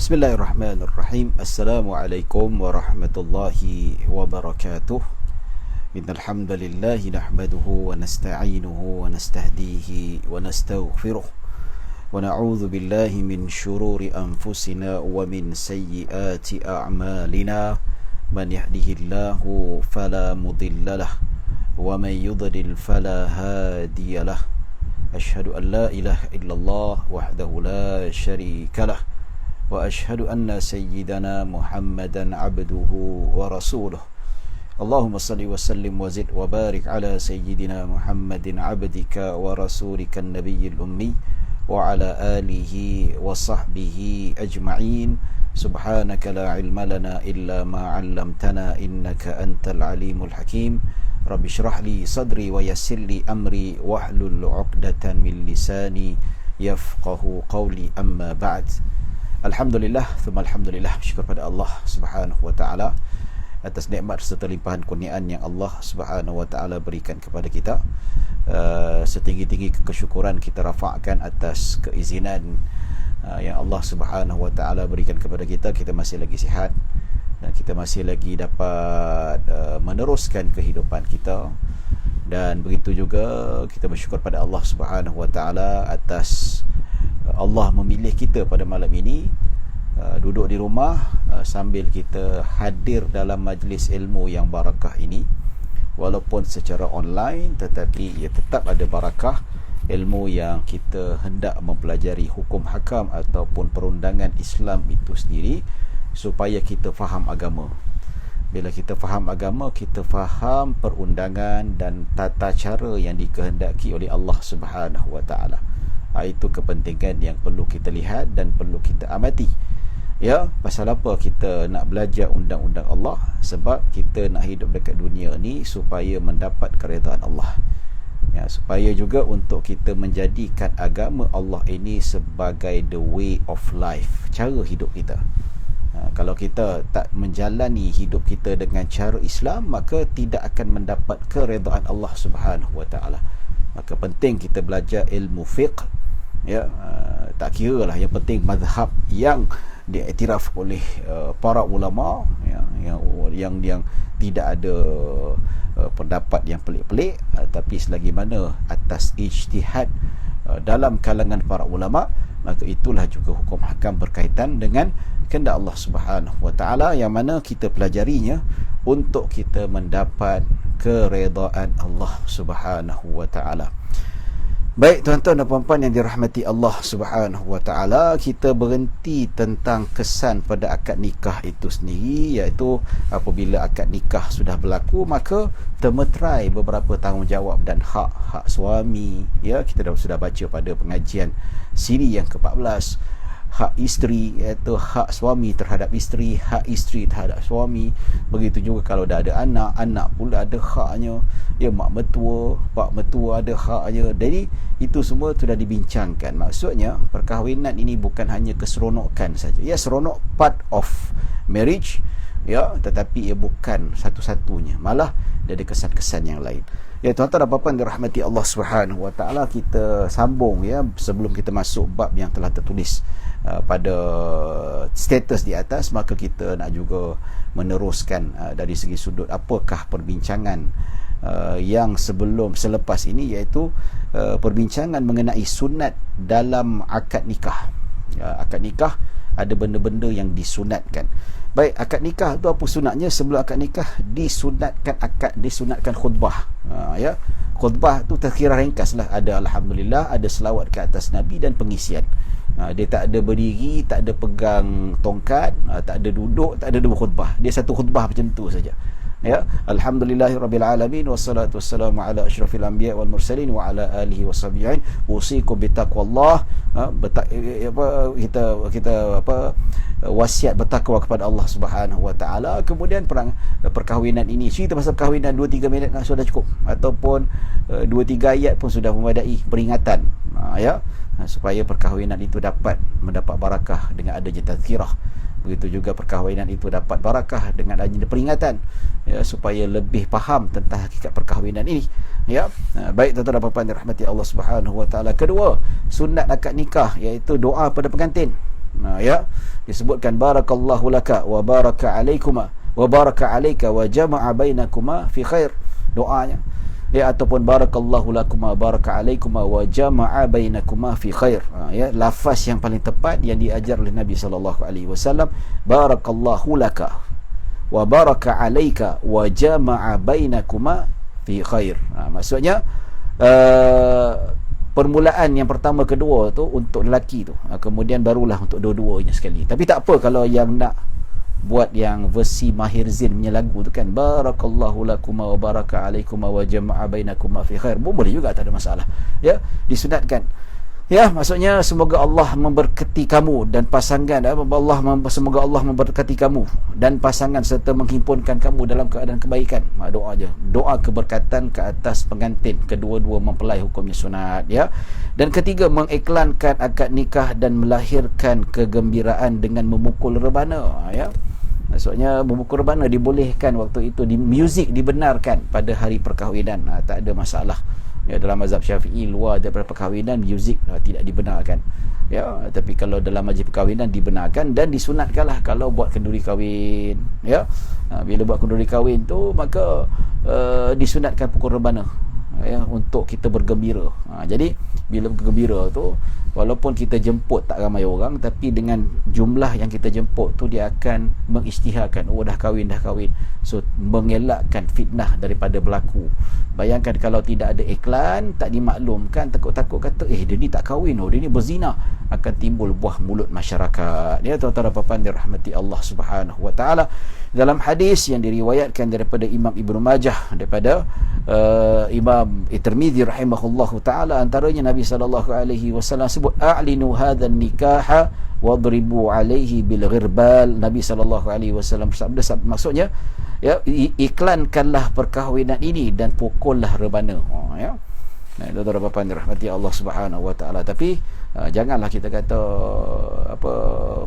Bismillahirrahmanirrahim. Assalamualaikum warahmatullahi wabarakatuh. Innal hamdalillah nahmaduhu wa nasta'inuhu wa nastahdihi wa nastaghfiruh wa na'udzu billahi min shururi anfusina wa min sayyiati a'malina. Man yahdihillahu fala mudhillalah wa man yudlil fala hadiyalah. Asyhadu an la ilaha illallah wahdahu la syarikalah wa ashhadu anna sayyidana Muhammadan abduhu wa rasuluh. Allahumma salli wa sallim wa zid wa barik ala sayyidina Muhammadin abdika wa rasulika an-nabiyyil ummi wa ala alihi wa sahbihi ajma'in. Subhanaka la ilma lana illa ma 'allamtana innaka antal alimul hakim. Rabbi shrah li sadri wa yassir li amri wahlul 'uqdatan min lisani yafqahu qawli, amma ba'd. Alhamdulillah, thumma alhamdulillah, bersyukur pada Allah Subhanahu wa taala atas nikmat serta limpahan kurniaan yang Allah Subhanahu wa taala berikan kepada kita. Setinggi-tinggi kesyukuran kita rafa'kan atas keizinan yang Allah Subhanahu wa taala berikan kepada kita. Kita masih lagi sihat dan kita masih lagi dapat meneruskan kehidupan kita, dan begitu juga kita bersyukur pada Allah Subhanahu wa taala atas Allah memilih kita pada malam ini duduk di rumah sambil kita hadir dalam majlis ilmu yang barakah ini. Walaupun secara online, tetapi ia tetap ada barakah ilmu yang kita hendak mempelajari hukum hakam ataupun perundangan Islam itu sendiri, supaya kita faham agama. Bila kita faham agama, kita faham perundangan dan tata cara yang dikehendaki oleh Allah Subhanahu wa taala. Itu kepentingan yang perlu kita lihat dan perlu kita amati. Ya, pasal apa kita nak belajar undang-undang Allah? Sebab kita nak hidup dekat dunia ni supaya mendapat keredaan Allah. Ya, supaya juga untuk kita menjadikan agama Allah ini sebagai the way of life, cara hidup kita. Kalau kita tak menjalani hidup kita dengan cara Islam, maka tidak akan mendapat keredaan Allah Subhanahu wa taala. Maka penting kita belajar ilmu fiqh. Ya, tak kira lah, yang penting mazhab yang diiktiraf oleh para ulama, yang tidak ada pendapat yang pelik-pelik, tapi selagi mana atas ijtihad dalam kalangan para ulama, maka itulah juga hukum hakam berkaitan dengan kehendak Allah Subhanahu wa taala, yang mana kita pelajarinya untuk kita mendapat keredaan Allah Subhanahu wa taala. Baik tuan-tuan dan puan-puan yang dirahmati Allah Subhanahu wa taala, kita berhenti tentang kesan pada akad nikah itu sendiri, iaitu apabila akad nikah sudah berlaku, maka termeterai beberapa tanggungjawab dan hak suami. Ya, kita sudah baca pada pengajian siri yang ke-14, hak isteri, iaitu hak suami terhadap isteri, hak isteri terhadap suami. Begitu juga kalau dah ada anak, anak pula ada haknya. Ya, mak mertua, pak mertua ada haknya. Jadi itu semua sudah dibincangkan. Maksudnya perkahwinan ini bukan hanya keseronokan saja. Ya, seronok part of marriage, ya, tetapi ia bukan satu-satunya. Malah ada kesan-kesan yang lain. Ya, tuan-tuan dan puan-puan dirahmati Allah Subhanahu wa taala, kita sambung ya sebelum kita masuk bab yang telah tertulis pada status di atas. Maka kita nak juga meneruskan dari segi sudut apakah perbincangan yang selepas ini, iaitu perbincangan mengenai sunat dalam akad nikah. Akad nikah ada benda-benda yang disunatkan. Baik, akad nikah tu apa sunatnya? Sebelum akad nikah disunatkan khutbah. Ya, khutbah tu terkira ringkaslah, ada alhamdulillah, ada selawat ke atas Nabi dan pengisian. Dia tak ada berdiri, tak ada pegang tongkat, tak ada duduk, tak ada khutbah. Dia satu khutbah macam tu saja. Ya, alhamdulillahirabbil alamin wassalatu wassalamu ala asyrafil anbiya wal mursalin wa ala alihi washabihin. Usikum bitaqwallah. Kita wasiat bertakwa kepada Allah Subhanahu wa taala. Kemudian perkahwinan ini, cerita pasal perkahwinan 2-3 minit sudah cukup, ataupun 2-3 ayat pun sudah memadai peringatan, ya, supaya perkahwinan itu dapat mendapat barakah dengan adanya tazkirah. Begitu juga perkahwinan itu dapat barakah dengan adanya peringatan, ya, supaya lebih faham tentang hakikat perkahwinan ini. Ya, baik tuan-tuan dan puan-puan dirahmati Allah Subhanahu wa taala. Kedua, sunat akad nikah iaitu doa pada pengantin. Ya, disebutkan barakallahu laka wa baraka alaikuma wa baraka alaika wa jama'a bainakuma fi khair, doanya. Ya, ataupun barakallahu lakuma baraka alaikuma wa jama'a bainakuma fi khair. Ya, lafaz yang paling tepat yang diajar oleh Nabi sallallahu alaihi wasallam, barakallahu laka wa baraka alaika wa jama'a bainakuma fi khair. Maksudnya permulaan yang pertama kedua tu untuk lelaki tu, kemudian barulah untuk dua-duanya sekali. Tapi tak apa kalau yang nak buat yang versi Mahir Zain punya lagu tu kan, barakallahu lakuma wa baraka alaikuma wa jama'a bainakuma fi khair, boleh juga, tak ada masalah. Ya, disunatkan. Ya, maksudnya semoga Allah memberkati kamu dan pasangan, semoga Allah memberkati kamu dan pasangan serta menghimpunkan kamu dalam keadaan kebaikan. Doa aja, doa keberkatan ke atas pengantin, kedua-dua mempelai, hukumnya sunat. Ya. Dan ketiga, mengiklankan akad nikah dan melahirkan kegembiraan dengan memukul rebana. Ya, maksudnya memukul rebana dibolehkan waktu itu, di muzik dibenarkan pada hari perkahwinan. Tak ada masalah. Ya, dalam mazhab Syafi'i luar daripada perkahwinan muzik tidak dibenarkan. Ya, tapi kalau dalam majlis perkahwinan dibenarkan dan disunatkanlah kalau buat kenduri kahwin. Ya, bila buat kenduri kahwin tu maka disunatkan pukul rebana, ya, untuk kita bergembira. Jadi bila bergembira tu, walaupun kita jemput tak ramai orang, tapi dengan jumlah yang kita jemput tu dia akan mengisytiharkan, oh dah kahwin. So mengelakkan fitnah daripada berlaku. Bayangkan kalau tidak ada iklan, tak dimaklumkan, takut-takut kata dia ni tak kahwin, dia ni berzina, akan timbul buah mulut masyarakat. Ya, tuan-tuan dan puan-puan dirahmati Allah Subhanahu wa taala, dalam hadis yang diriwayatkan daripada Imam Ibnu Majah, daripada Imam Tirmizi rahimahullahu taala, antaranya Nabi sallallahu alaihi wasallam sebut, a'linu hadzal nikaha wadribu alaihi bil ghirbal. Nabi sallallahu alaihi wasallam bersabda, maksudnya ya, iklankanlah perkahwinan ini dan pukullah rebana. Ya. Nah, tuan-tuan dan puan-puan dirahmati Allah Subhanahu wa taala. Tapi janganlah kita kata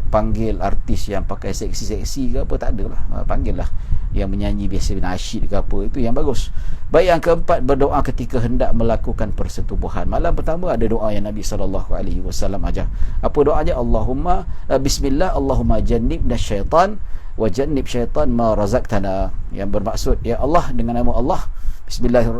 panggil artis yang pakai seksi-seksi ke apa, tak adalah. Panggillah yang menyanyi biasa nasyid ke apa, itu yang bagus. Baik, yang keempat, berdoa ketika hendak melakukan persetubuhan. Malam pertama ada doa yang Nabi sallallahu alaihi wasallam ajar. Apa doanya? Allahumma bismillah, Allahumma jannibna syaitan wa jannib syaitan ma razaqtana. Yang bermaksud, ya Allah, dengan nama Allah,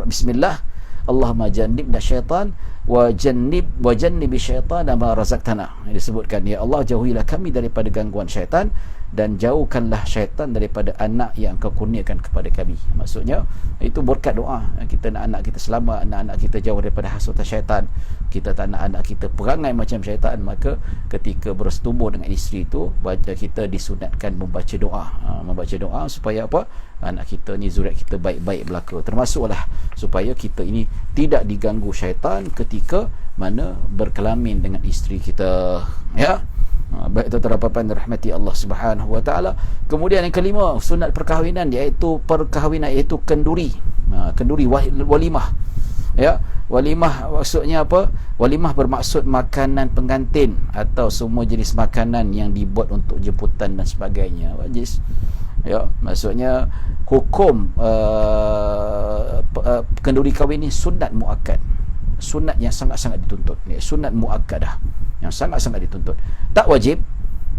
bismillah, Allahumma jannibna syaitan wa jannibi syaitan ma razaqtana. Disebutkan, ya Allah, jauhilah kami daripada gangguan syaitan dan jauhkanlah syaitan daripada anak yang Engkau kurniakan kepada kami. Maksudnya itu berkat doa. Kita nak anak kita selamat, anak-anak kita jauh daripada hasutan syaitan, kita tak nak anak kita perangai macam syaitan, maka ketika bersetubuh dengan isteri itu, kita disunatkan membaca doa supaya apa? Anak kita ni, zuriat kita baik-baik belaka. Termasuklah supaya kita ini tidak diganggu syaitan ketika mana berkelamin dengan isteri kita. Ya. Baik, tuan-tuan dan puan-puan dirahmati Allah Subhanahu wa taala. Kemudian yang kelima, sunat perkahwinan, iaitu kenduri. Kenduri, walimah. Ya, walimah maksudnya apa? Walimah bermaksud makanan pengantin atau semua jenis makanan yang dibuat untuk jemputan dan sebagainya. Wajis. Ya, maksudnya hukum kenduri kahwin ini sunat muakkad. Sunat yang sangat-sangat dituntut. Ya, sunat muakkadah yang sangat-sangat dituntut. Tak wajib,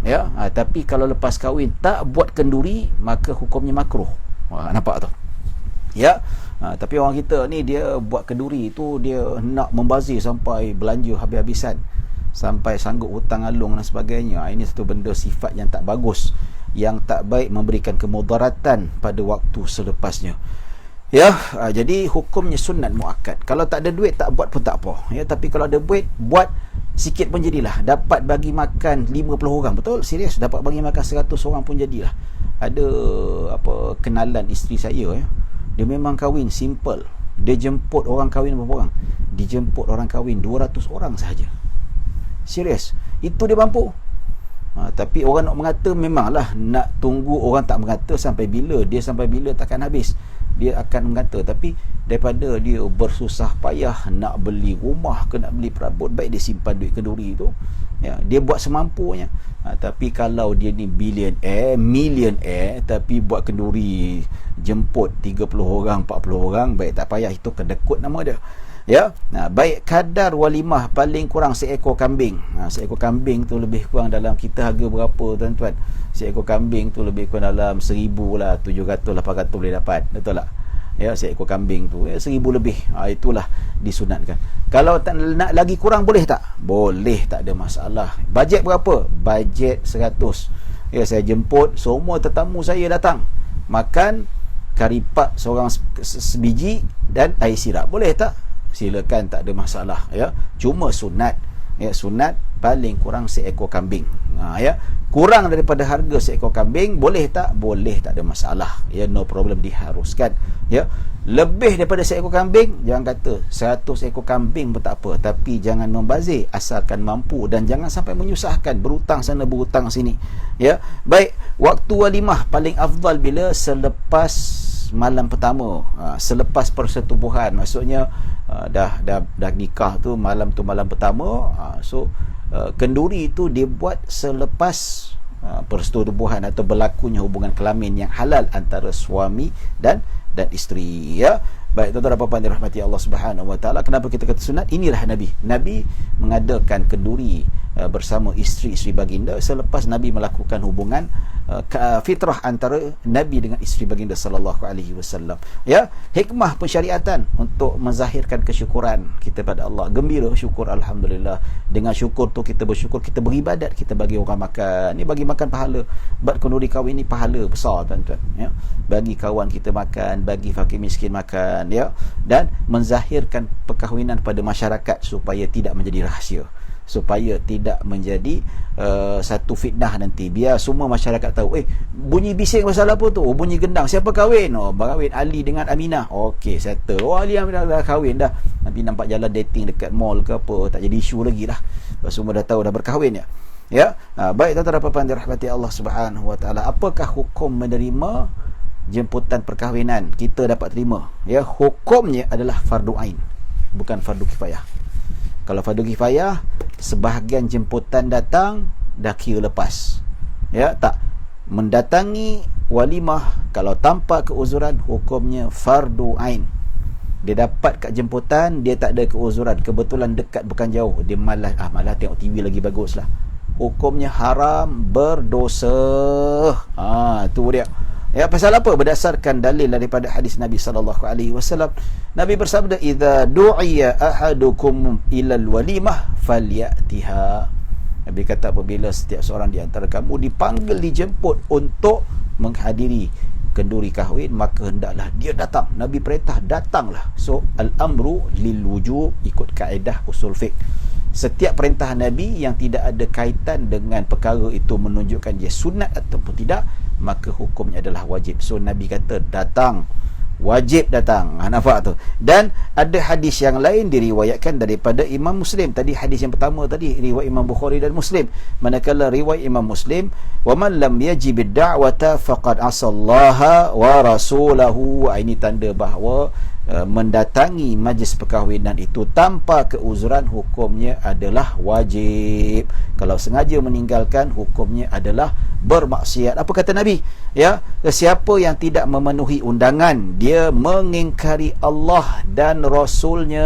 ya, tapi kalau lepas kahwin tak buat kenduri, maka hukumnya makruh. Nampak tu? Ya, tapi orang kita ni dia buat kenduri tu, dia nak membazir sampai belanja habis-habisan, sampai sanggup hutang alung dan sebagainya. Ini satu benda sifat yang tak bagus, yang tak baik, memberikan kemudaratan pada waktu selepasnya. Ya, jadi hukumnya sunat muakkad. Kalau tak ada duit tak buat pun tak apa. Ya, tapi kalau ada duit, buat sikit pun jadilah. Dapat bagi makan 50 orang, betul? Serius, dapat bagi makan 100 orang pun jadilah. Ada kenalan isteri saya, ya. Dia memang kahwin simple. Dia jemput orang kahwin berapa orang? Dijemput orang kahwin 200 orang sahaja. Serius, itu dia mampu. Tapi orang nak mengata, memanglah nak tunggu orang tak mengata sampai bila. Dia sampai bila takkan habis, dia akan mengata. Tapi daripada dia bersusah payah nak beli rumah ke nak beli perabot, baik dia simpan duit kenduri tu, ya, dia buat semampunya. Tapi kalau dia ni millionaire tapi buat kenduri jemput 30 orang 40 orang, baik tak payah, itu kedekut nama dia. Ya, baik kadar walimah paling kurang seekor kambing. Seekor kambing tu lebih kurang dalam, kita harga berapa tuan-tuan? Seekor kambing tu lebih kurang dalam 1,000 lah, 700 800 boleh dapat. Betul tak? Ya, seekor kambing tu 1,000 lebih. Itulah disunatkan. Kalau tak nak lagi kurang boleh tak? Boleh, tak ada masalah. Bajet berapa? Bajet 100. Ya, saya jemput semua tetamu saya datang. Makan kari pap seorang sebiji dan air sirap. Boleh tak? Silakan, tak ada masalah. Ya, cuma sunat, ya, sunat paling kurang seekor kambing. Ya, kurang daripada harga seekor kambing boleh tak? Boleh, tak ada masalah. Ya, no problem, diharuskan. Ya, lebih daripada seekor kambing, jangan kata 100 ekor kambing pun tak apa, tapi jangan membazir, asalkan mampu, dan jangan sampai menyusahkan, berhutang sana berhutang sini. Ya, baik, waktu walimah paling afdal bila selepas malam pertama, selepas persetubuhan. Maksudnya dah nikah tu malam pertama. So kenduri itu dibuat selepas persetubuhan atau berlakunya hubungan kelamin yang halal antara suami dan isteri. Ya, baik tuan-tuan dan puan-puan dirahmati Allah Subhanahu wa taala, kenapa kita kata sunat? Inilah Nabi mengadakan kenduri bersama isteri baginda selepas Nabi melakukan hubungan fitrah antara Nabi dengan isteri baginda sallallahu alaihi wasallam. Ya, hikmah pensyariatan untuk menzahirkan kesyukuran kita pada Allah. Gembira, syukur, alhamdulillah. Dengan syukur tu kita bersyukur, kita beribadat, kita bagi orang makan. Ni bagi makan pahala. Buat kenduri kahwin ni pahala besar tuan-tuan, ya. Bagi kawan kita makan, bagi fakir miskin makan, ya. Dan menzahirkan perkahwinan pada masyarakat supaya tidak menjadi rahsia, supaya tidak menjadi satu fitnah nanti. Biar semua masyarakat tahu, bunyi bising pasal apa tu? Bunyi gendang, siapa kahwin? Kahwin Ali dengan Aminah. Okey, settle. Ali Aminah dah kahwin dah. Nanti nampak jalan dating dekat mall ke apa, tak jadi isu lagi lah. Semua dah tahu dah berkahwin ya. Ya, baik tuan-tuan dan puan-puan dirahmati Allah Subhanahu wa taala, apakah hukum menerima jemputan perkahwinan? Kita dapat terima. Ya, hukumnya adalah fardu ain, bukan fardu kifayah. Kalau fardu kifayah, sebahagian jemputan datang, dah kira lepas. Ya, tak. Mendatangi walimah kalau tanpa keuzuran, hukumnya fardu ain. Dia dapat kat jemputan, dia tak ada keuzuran, kebetulan dekat bukan jauh, dia malas tengok TV lagi bagus lah, hukumnya haram, berdosa. Tu dia. Ya, pasal apa? Berdasarkan dalil daripada hadis Nabi sallallahu alaihi wasallam. Nabi bersabda, "Idza du'iya ahadukum ilal walimah falyatiha." Nabi kata, apabila setiap seorang di antara kamu dipanggil, dijemput untuk menghadiri kenduri kahwin, maka hendaklah dia datang. Nabi perintah, datanglah. So al-amru lil wujub, ikut kaedah usul fiqh. Setiap perintah Nabi yang tidak ada kaitan dengan perkara itu menunjukkan dia sunat ataupun tidak, maka hukumnya adalah wajib. So Nabi kata datang, wajib datang. Nampak tu. Dan ada hadis yang lain diriwayatkan daripada Imam Muslim. Tadi hadis yang pertama tadi riwayat Imam Bukhari dan Muslim. Manakala riwayat Imam Muslim, wa man lam yajib ad-da'wata faqad asallaha wa rasulahu. Ini tanda bahawa mendatangi majlis perkahwinan itu tanpa keuzuran, hukumnya adalah wajib. Kalau sengaja meninggalkan, hukumnya adalah bermaksiat. Apa kata Nabi? Ya, siapa yang tidak memenuhi undangan, dia mengingkari Allah dan Rasulnya.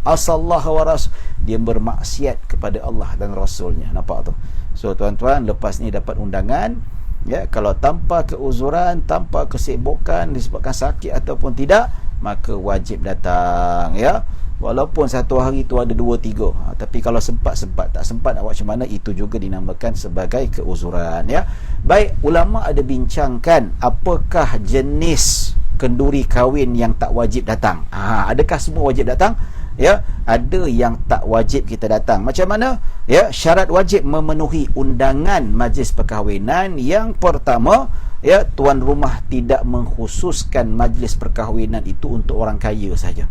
Asallahu wa rasul, dia bermaksiat kepada Allah dan Rasulnya. Nampak tu? So tuan-tuan, lepas ni dapat undangan, ya, kalau tanpa keuzuran, tanpa kesibukan disebabkan sakit ataupun tidak, maka wajib datang. Ya, walaupun satu hari tu ada 2-3, tapi kalau sempat, tak sempat nak buat macam mana, itu juga dinamakan sebagai keuzuran. Ya, baik, ulama ada bincangkan apakah jenis kenduri kahwin yang tak wajib datang. Adakah semua wajib datang? Ya, ada yang tak wajib kita datang. Macam mana? Ya, syarat wajib memenuhi undangan majlis perkahwinan. Yang pertama, ya, tuan rumah tidak mengkhususkan majlis perkahwinan itu untuk orang kaya saja.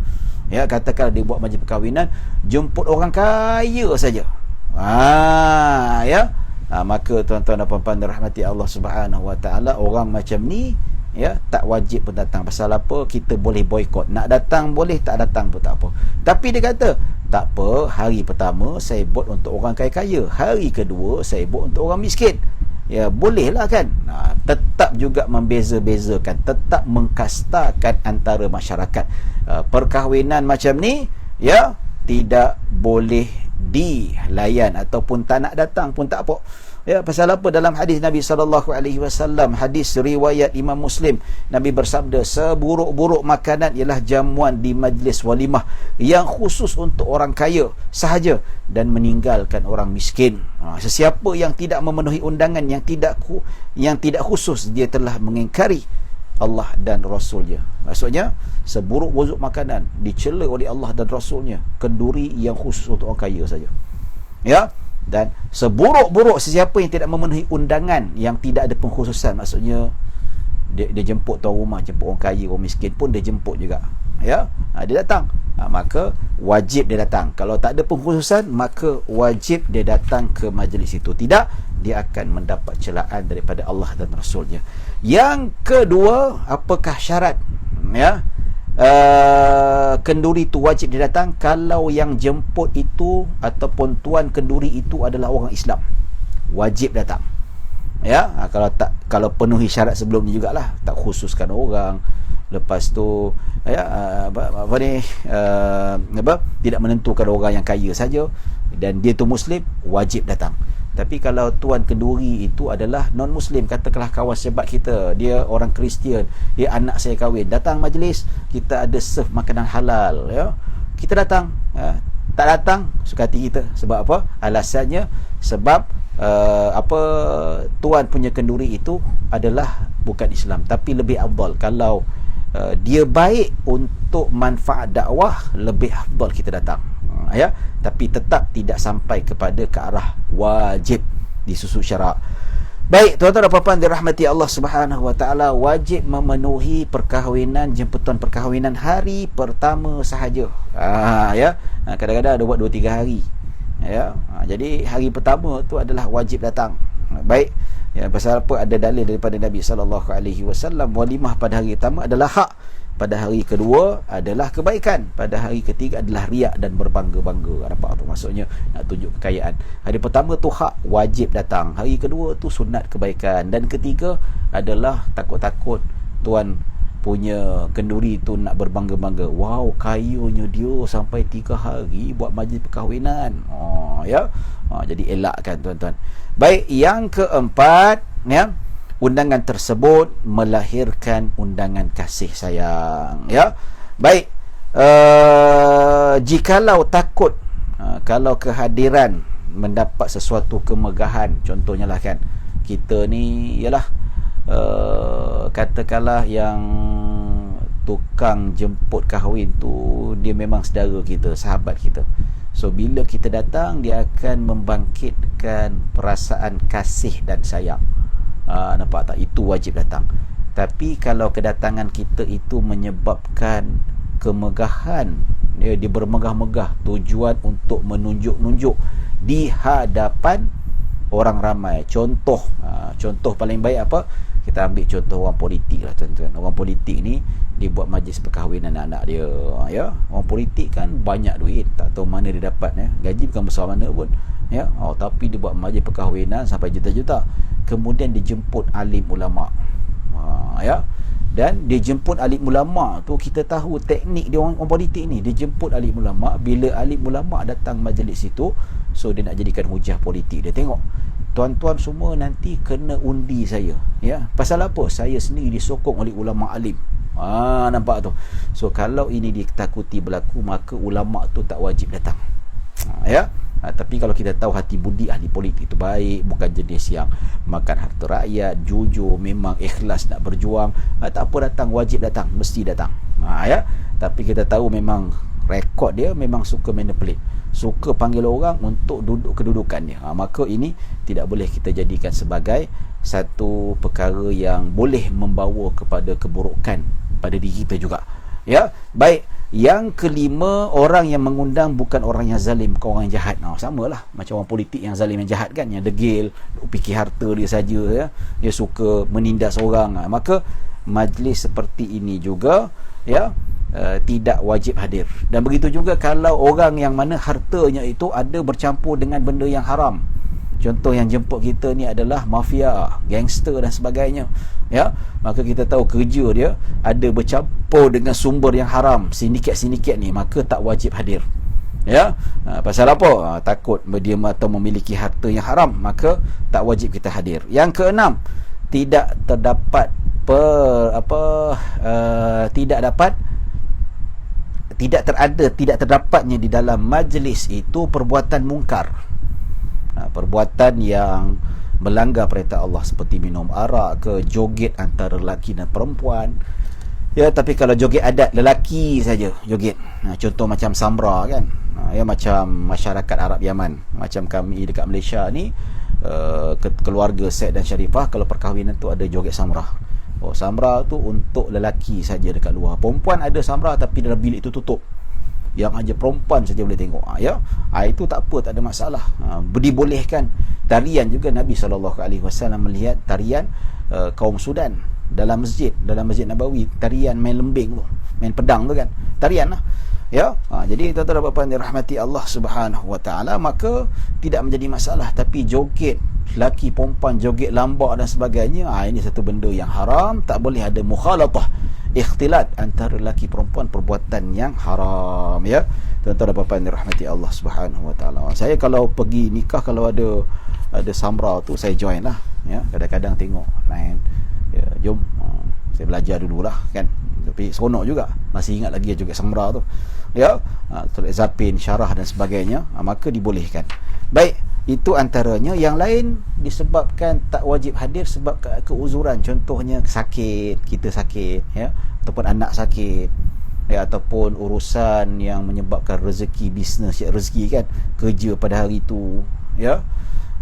Ya, katakan dia buat majlis perkahwinan, jemput orang kaya saja. Ya. Maka tuan-tuan dan puan-puan dirahmati Allah Subhanahu wa taala, orang macam ni, ya, tak wajib pun datang. Pasal apa? Kita boleh boikot. Nak datang boleh, tak datang pun tak apa. Tapi dia kata, tak apa, hari pertama saya buat untuk orang kaya-kaya, hari kedua saya buat untuk orang miskin. Ya, bolehlah kan. Tetap juga membeza-bezakan, tetap mengkastakan antara masyarakat. Perkahwinan macam ni ya, tidak boleh dilayan ataupun tak nak datang pun tak apa. Ya, pasal apa? Dalam hadis Nabi SAW, hadis riwayat Imam Muslim, Nabi bersabda, seburuk-buruk makanan ialah jamuan di majlis walimah yang khusus untuk orang kaya sahaja dan meninggalkan orang miskin. Sesiapa yang tidak memenuhi undangan yang tidak khusus, dia telah mengingkari Allah dan Rasulnya. Maksudnya, seburuk-buruk makanan dicela oleh Allah dan Rasulnya, kenduri yang khusus untuk orang kaya saja. Ya, dan seburuk-buruk sesiapa yang tidak memenuhi undangan yang tidak ada pengkhususan, maksudnya dia jemput tuan rumah, jemput orang kaya, orang miskin pun dia jemput juga, ya, dia datang, maka wajib dia datang. Kalau tak ada pengkhususan, maka wajib dia datang ke majlis itu. Tidak, dia akan mendapat celaan daripada Allah dan Rasulnya. Yang kedua, apakah syarat, ya, kenduri itu wajib dia datang? Kalau yang jemput itu ataupun tuan kenduri itu adalah orang Islam, wajib datang. Ya, kalau penuhi syarat sebelum ni jugalah, tak khususkan orang, lepas tu ya, tidak menentukan orang yang kaya saja, dan dia tu Muslim, wajib datang. Tapi kalau tuan kenduri itu adalah non-Muslim, katakanlah kawan sebat kita, dia orang Kristian, dia anak saya kahwin, datang majlis, kita ada serve makanan halal, ya, kita datang. Tak datang, suka hati kita. Sebab apa? Alasannya sebab tuan punya kenduri itu adalah bukan Islam. Tapi lebih afdal kalau dia baik untuk manfaat dakwah, lebih afdal kita datang, ya. Tapi tetap tidak sampai kepada ke arah wajib disusun syarak. Baik, tuan-tuan dan puan-puan dirahmati Allah Subhanahu wa taala, wajib memenuhi perkahwinan, jemputan perkahwinan hari pertama sahaja. Ya. Kadang-kadang ada buat 2-3 hari. Ya. Jadi hari pertama tu adalah wajib datang. Baik. Ya, pasal apa? Ada dalil daripada Nabi sallallahu alaihi wasallam, walimah pada hari pertama adalah hak, pada hari kedua adalah kebaikan, pada hari ketiga adalah riak dan berbangga-bangga. Nampak tu maksudnya? Nak tunjuk kekayaan. Hari pertama tu hak, wajib datang. Hari kedua tu sunat kebaikan, dan ketiga adalah takut-takut tuan punya kenduri tu nak berbangga-bangga. Wow, kayanya dia sampai 3 hari buat majlis perkahwinan. Ya. Jadi elakkan tuan-tuan. Baik, yang keempat, ya, undangan tersebut melahirkan undangan kasih sayang, ya. Baik, jikalau takut kalau kehadiran mendapat sesuatu kemegahan, contohnya lah kan, kita ni ialah katakanlah yang tukang jemput kahwin tu dia memang saudara kita, sahabat kita. So bila kita datang, dia akan membangkitkan perasaan kasih dan sayang. Nampak tak? Itu wajib datang. Tapi kalau kedatangan kita itu menyebabkan kemegahan, dia bermegah-megah, tujuan untuk menunjuk-nunjuk di hadapan orang ramai. Contoh paling baik apa? Kita ambil contoh orang politik lah tuan-tuan. Orang politik ni dia buat majlis perkahwinan anak dia, ya. Orang politik kan banyak duit, tak tahu mana dia dapat, ya. Gaji bukan besar mana pun, ya. Tapi dia buat majlis perkahwinan sampai juta-juta. Kemudian dijemput alim ulama, ya. Dan dia jemput alim ulama tu, kita tahu teknik dia orang politik ni. Dia jemput alim ulama, bila alim ulama datang majlis itu, so dia nak jadikan hujah politik. Dia tengok, tuan-tuan semua nanti kena undi saya, ya. Pasal apa? Saya sendiri disokong oleh ulama alim. Nampak tu. So kalau ini ditakuti berlaku, maka ulama tu tak wajib datang, ya. Tapi kalau kita tahu hati budi ahli politik itu baik, bukan jenis yang makan harta rakyat, jujur, memang ikhlas nak berjuang, tak apa, datang, wajib datang, mesti datang, ya. Tapi kita tahu memang rekod dia memang suka manipulate, suka panggil orang untuk duduk kedudukannya, maka ini tidak boleh kita jadikan sebagai satu perkara yang boleh membawa kepada keburukan pada diri kita juga, ya. Baik, yang kelima, orang yang mengundang bukan orang yang zalim, bukan orang yang jahat. Samalah macam orang politik yang zalim, yang jahat kan, yang degil, fikir harta dia saja, ya. Dia suka menindas orang, maka majlis seperti ini juga, ya, tidak wajib hadir. Dan begitu juga kalau orang yang mana hartanya itu ada bercampur dengan benda yang haram. Contoh yang jemput kita ni adalah mafia, gangster dan sebagainya, ya, maka kita tahu kerja dia ada bercampur dengan sumber yang haram, sindiket-sindiket ni, maka tak wajib hadir, ya. Pasal apa? Takut dia atau memiliki harta yang haram, maka tak wajib kita hadir. Yang keenam, tidak terdapat tidak terdapatnya di dalam majlis itu perbuatan mungkar, perbuatan yang melanggar perintah Allah, seperti minum arak ke, joget antara lelaki dan perempuan, ya. Tapi kalau joget adat lelaki saja joget, contoh macam samra kan, ya, macam masyarakat Arab Yaman, macam kami dekat Malaysia ni, keluarga Syed dan Sharifah, kalau perkahwinan tu ada joget samra. Samra tu untuk lelaki saja dekat luar. Perempuan ada samra tapi dalam bilik itu tutup, yang hanya perempuan saja boleh tengok, ya. Itu tak apa, tak ada masalah, dibolehkan. Tarian juga Nabi SAW melihat tarian kaum Sudan dalam masjid Nabawi, tarian main lembing tu, main pedang tu kan, tarian lah, ya. Jadi tuan-tuan dan puan-puan dirahmati Allah Subhanahu wa taala, maka tidak menjadi masalah. Tapi joget laki perempuan, joget lambak dan sebagainya, ini satu benda yang haram. Tak boleh ada mukhalatah, ikhtilat antara laki perempuan, perbuatan yang haram, ya. Tuan-tuan dan puan-puan dirahmati Allah Subhanahu wa taala. Saya kalau pergi nikah, kalau ada samra tu, saya join lah, ya. Kadang-kadang tengok main, ya, jom, saya belajar dululah kan. Tapi seronok juga, masih ingat lagi juga samra tu, ya. Zapin, syarah dan sebagainya, maka dibolehkan. Baik, itu antaranya. Yang lain disebabkan tak wajib hadir sebab keuzuran, contohnya sakit, kita sakit, ya, ataupun anak sakit, ya, ataupun urusan yang menyebabkan rezeki, bisnes, ya, rezeki kan, kerja pada hari itu, ya,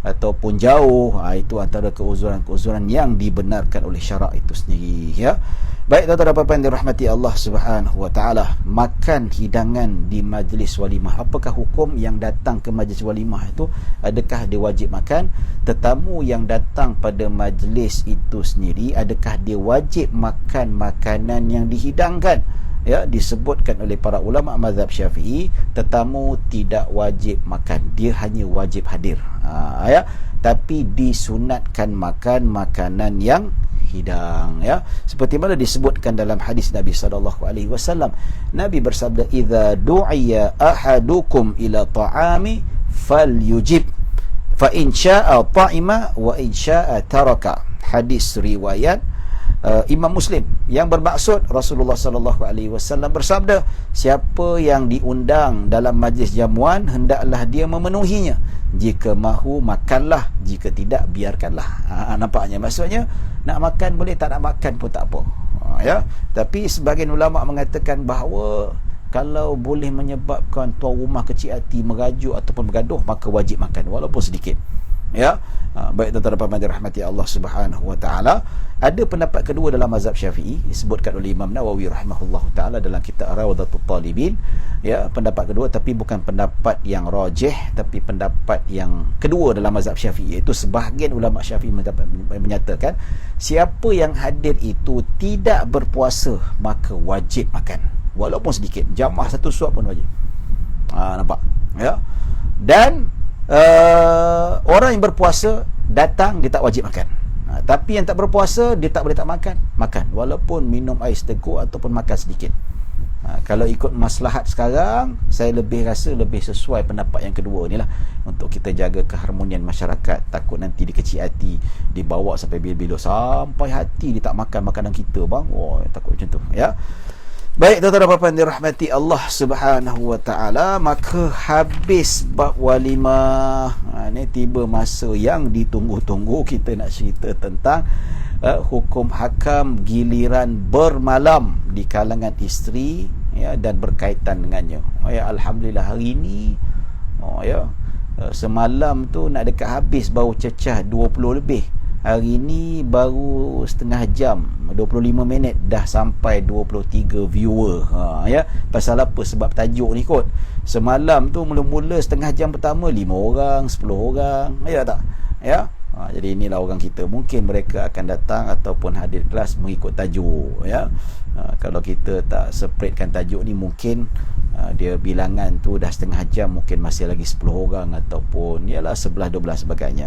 ataupun jauh, itu antara keuzuran-keuzuran yang dibenarkan oleh syarak itu sendiri, ya. Baik, tuan-tuan dan puan-puan dirahmati Allah Subhanahu wa taala, makan hidangan di majlis walimah. Apakah hukum yang datang ke majlis walimah itu? Adakah dia wajib makan? Tetamu yang datang pada majlis itu sendiri, adakah dia wajib makan makanan yang dihidangkan? Ya, disebutkan oleh para ulama mazhab Syafi'i, tetamu tidak wajib makan, dia hanya wajib hadir, ya. Tapi disunatkan makan makanan yang hidang, ya. Seperti mana disebutkan dalam hadis Nabi SAW, Nabi bersabda, "Idza du'iya ahadukum ila ta'ami falyujib, fa in syaa'a ta'ima wa in syaa'a taraka." Hadis riwayat Imam Muslim, yang bermaksud Rasulullah SAW bersabda, siapa yang diundang dalam majlis jamuan, hendaklah dia memenuhinya. Jika mahu, makanlah, jika tidak, biarkanlah. Nampaknya, maksudnya nak makan boleh, tak nak makan pun tak apa, ya. Tapi sebagian ulama mengatakan bahawa kalau boleh menyebabkan tuan rumah kecil hati merajuk ataupun bergaduh, maka wajib makan walaupun sedikit, ya. Baik, tuan-tuan dan puan-puan dirahmati Allah Subhanahu wa taala. Ada pendapat kedua dalam mazhab Syafi'i, disebutkan oleh Imam Nawawi rahimahullahu taala dalam kitab Rawdatul Talibin, ya. Pendapat kedua, tapi bukan pendapat yang rajih, tapi pendapat yang kedua dalam mazhab Syafi'i, iaitu sebahagian ulama Syafi'i menyatakan siapa yang hadir itu tidak berpuasa, maka wajib makan walaupun sedikit, jamaah satu suap pun wajib. Nampak, ya. Dan orang yang berpuasa datang, dia tak wajib makan. Tapi yang tak berpuasa, dia tak boleh tak makan walaupun minum air seteguk ataupun makan sedikit. Kalau ikut maslahat sekarang, saya lebih rasa lebih sesuai pendapat yang kedua ni lah, untuk kita jaga keharmonian masyarakat. Takut nanti dia kecil hati, dibawa sampai bila-bila, sampai hati dia tak makan makanan kita, bang. Takut macam tu, ya. Baik, tuan-tuan dan puan-puan dirahmati Allah Subhanahu wa taala, maka habis bab walimah. Ni tiba masa yang ditunggu-tunggu, kita nak cerita tentang hukum hakam giliran bermalam di kalangan isteri, ya, dan berkaitan dengannya. Ya, alhamdulillah hari ini, ya, semalam tu nak dekat habis baru cecah 20 lebih. Hari ni baru setengah jam, 25 minit dah sampai 23 viewer, ya. Pasal apa? Sebab tajuk ni kot. Semalam tu mula-mula setengah jam pertama 5 orang, 10 orang, ya tak? Ya. Jadi inilah orang kita. Mungkin mereka akan datang ataupun hadir kelas mengikut tajuk, ya. Kalau kita tak spreadkan tajuk ni, mungkin dia bilangan tu dah setengah jam, mungkin masih lagi 10 orang ataupun ialah 11-12 sebagainya.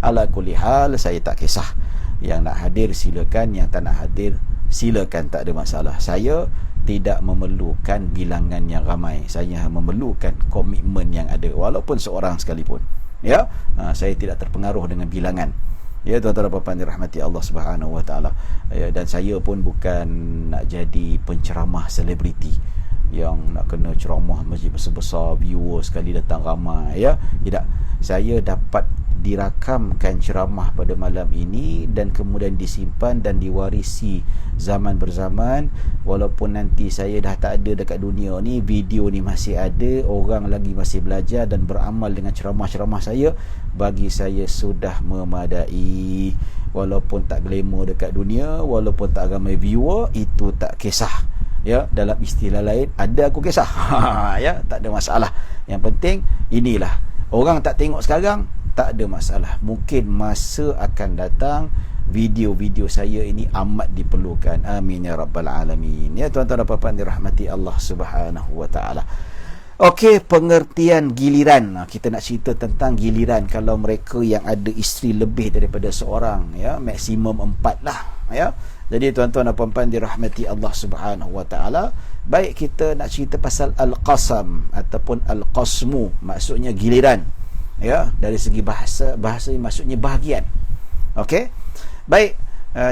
Ala kulli hal, saya tak kisah. Yang nak hadir silakan, yang tak nak hadir silakan, tak ada masalah. Saya tidak memerlukan bilangan yang ramai, saya memerlukan komitmen yang ada, walaupun seorang sekalipun. Ya, saya tidak terpengaruh dengan bilangan. Ya, tuan-tuan dan puan-puan dirahmati Allah Subhanahu Wa Taala. Ya, dan saya pun bukan nak jadi penceramah selebriti yang nak kena ceramah masjid besar-besar, viewer sekali datang ramai. Ya, tidak. Saya dapat dirakamkan ceramah pada malam ini dan kemudian disimpan dan diwarisi zaman berzaman. Walaupun nanti saya dah tak ada dekat dunia ni, video ni masih ada, orang lagi masih belajar dan beramal dengan ceramah-ceramah saya. Bagi saya sudah memadai. Walaupun tak glamour dekat dunia, walaupun tak ramai viewer, itu tak kisah. Ya, dalam istilah lain, ada aku kisah. Ya, tak ada masalah. Yang penting inilah, orang tak tengok sekarang, tak ada masalah. Mungkin masa akan datang video-video saya ini amat diperlukan. Amin ya rabbal alamin. Ya, tuan-tuan dan puan-puan dirahmati Allah Subhanahu Wa Taala. Okey, pengertian giliran. Kita nak cerita tentang giliran kalau mereka yang ada isteri lebih daripada seorang, ya, maksimum 4 lah, ya. Jadi tuan-tuan dan puan-puan dirahmati Allah Subhanahu Wa Taala, baik kita nak cerita pasal al-qasam ataupun al-qasmu, maksudnya giliran. Ya, dari segi bahasa maksudnya bahagian. Okey. Baik,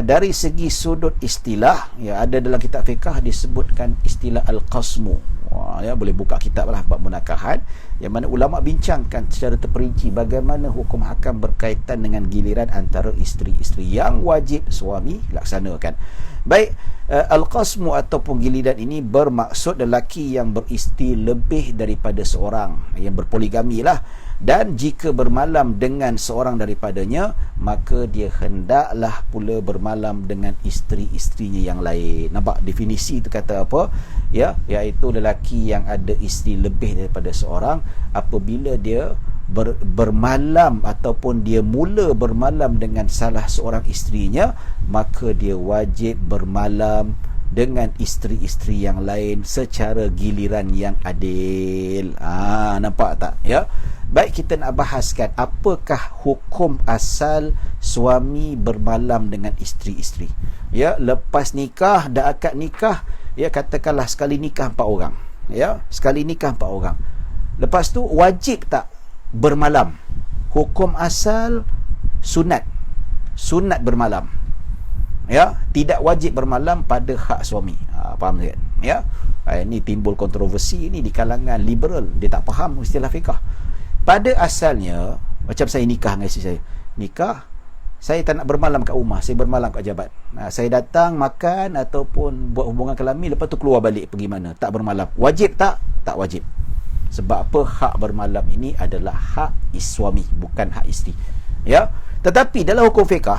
dari segi sudut istilah, ya, ada dalam kitab fiqh disebutkan istilah al-qasmu. Ya, boleh buka kitab lah bab munakahat, yang mana ulama bincangkan secara terperinci bagaimana hukum hakam berkaitan dengan giliran antara isteri-isteri yang wajib suami laksanakan. Baik, al-qasmu ataupun giliran ini bermaksud lelaki yang beristeri lebih daripada seorang, yang berpoligami lah. Dan jika bermalam dengan seorang daripadanya, maka dia hendaklah pula bermalam dengan isteri-isterinya yang lain. Nampak definisi itu kata apa? Ya, iaitu lelaki yang ada isteri lebih daripada seorang, apabila dia bermalam ataupun dia mula bermalam dengan salah seorang isterinya, maka dia wajib bermalam dengan isteri-isteri yang lain secara giliran yang adil. Nampak tak? Ya. Baik, kita nak bahaskan apakah hukum asal suami bermalam dengan isteri-isteri. Ya, lepas nikah, dah akad nikah, ya, katakanlah sekali nikah 4 orang. Ya, sekali nikah 4 orang. Lepas tu wajib tak bermalam? Hukum asal sunat. Sunat bermalam. Ya, tidak wajib bermalam pada hak suami. Faham tak? Ya. Ini timbul kontroversi ni di kalangan liberal, dia tak faham istilah fiqh. Pada asalnya, macam saya nikah dengan isteri saya. Nikah, saya tak nak bermalam kat rumah, saya bermalam kat jabat. Saya datang makan ataupun buat hubungan kelamin, lepas tu keluar balik pergi mana. Tak bermalam. Wajib tak? Tak wajib. Sebab apa? Hak bermalam ini adalah hak suami, bukan hak isteri. Ya. Tetapi dalam hukum fiqh,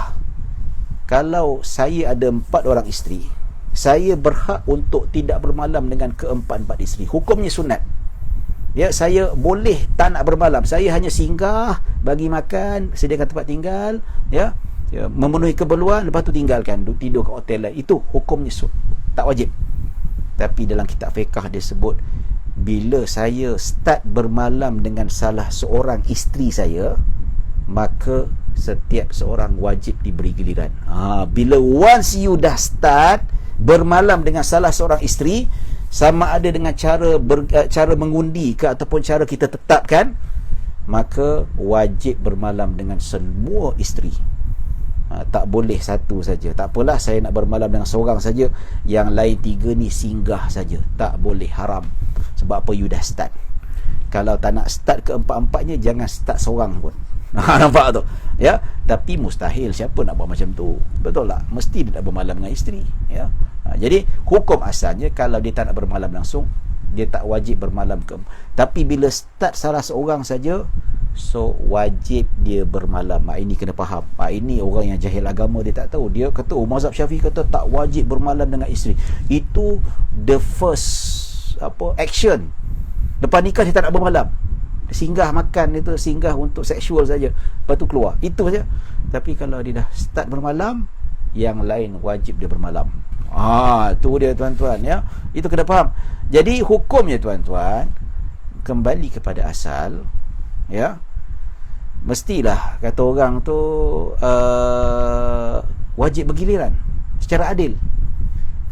kalau saya ada 4 orang isteri, saya berhak untuk tidak bermalam dengan keempat-empat isteri. Hukumnya sunat. Ya, saya boleh tak nak bermalam, saya hanya singgah, bagi makan, sediakan tempat tinggal, ya, memenuhi keperluan, lepas tu tinggalkan, tidur kat hotel lain. Itu hukumnya tak wajib. Tapi dalam kitab fiqh dia sebut, bila saya start bermalam dengan salah seorang isteri saya, maka setiap seorang wajib diberi giliran. Bila once you dah start bermalam dengan salah seorang isteri, sama ada dengan cara mengundi ke ataupun cara kita tetapkan, maka wajib bermalam dengan semua isteri. Tak boleh satu saja. Tak apalah, saya nak bermalam dengan seorang saja, yang lain 3 ni singgah saja. Tak boleh, haram. Sebab apa? You dah start. Kalau tak nak start keempat-empatnya, jangan start seorang pun. Nampak tu? Ya, tapi mustahil, siapa nak buat macam tu? Betul tak? Mesti dia nak bermalam dengan isteri, ya. Jadi hukum asalnya, kalau dia tak nak bermalam langsung, dia tak wajib bermalam ke. Tapi bila start salah seorang saja, so wajib dia bermalam. Ini kena faham. Ini orang yang jahil agama, dia tak tahu. Dia kata, mazhab Syafi'i kata tak wajib bermalam dengan isteri. Itu the first action. Lepas nikah dia tak nak bermalam, singgah makan, itu singgah untuk seksual saja, lepas tu keluar, itu saja. Tapi kalau dia dah start bermalam, yang lain wajib dia bermalam. Tu dia tuan-tuan, ya. Itu kena faham. Jadi hukumnya tuan-tuan kembali kepada asal, ya. Mestilah kata orang tu wajib bergiliran secara adil.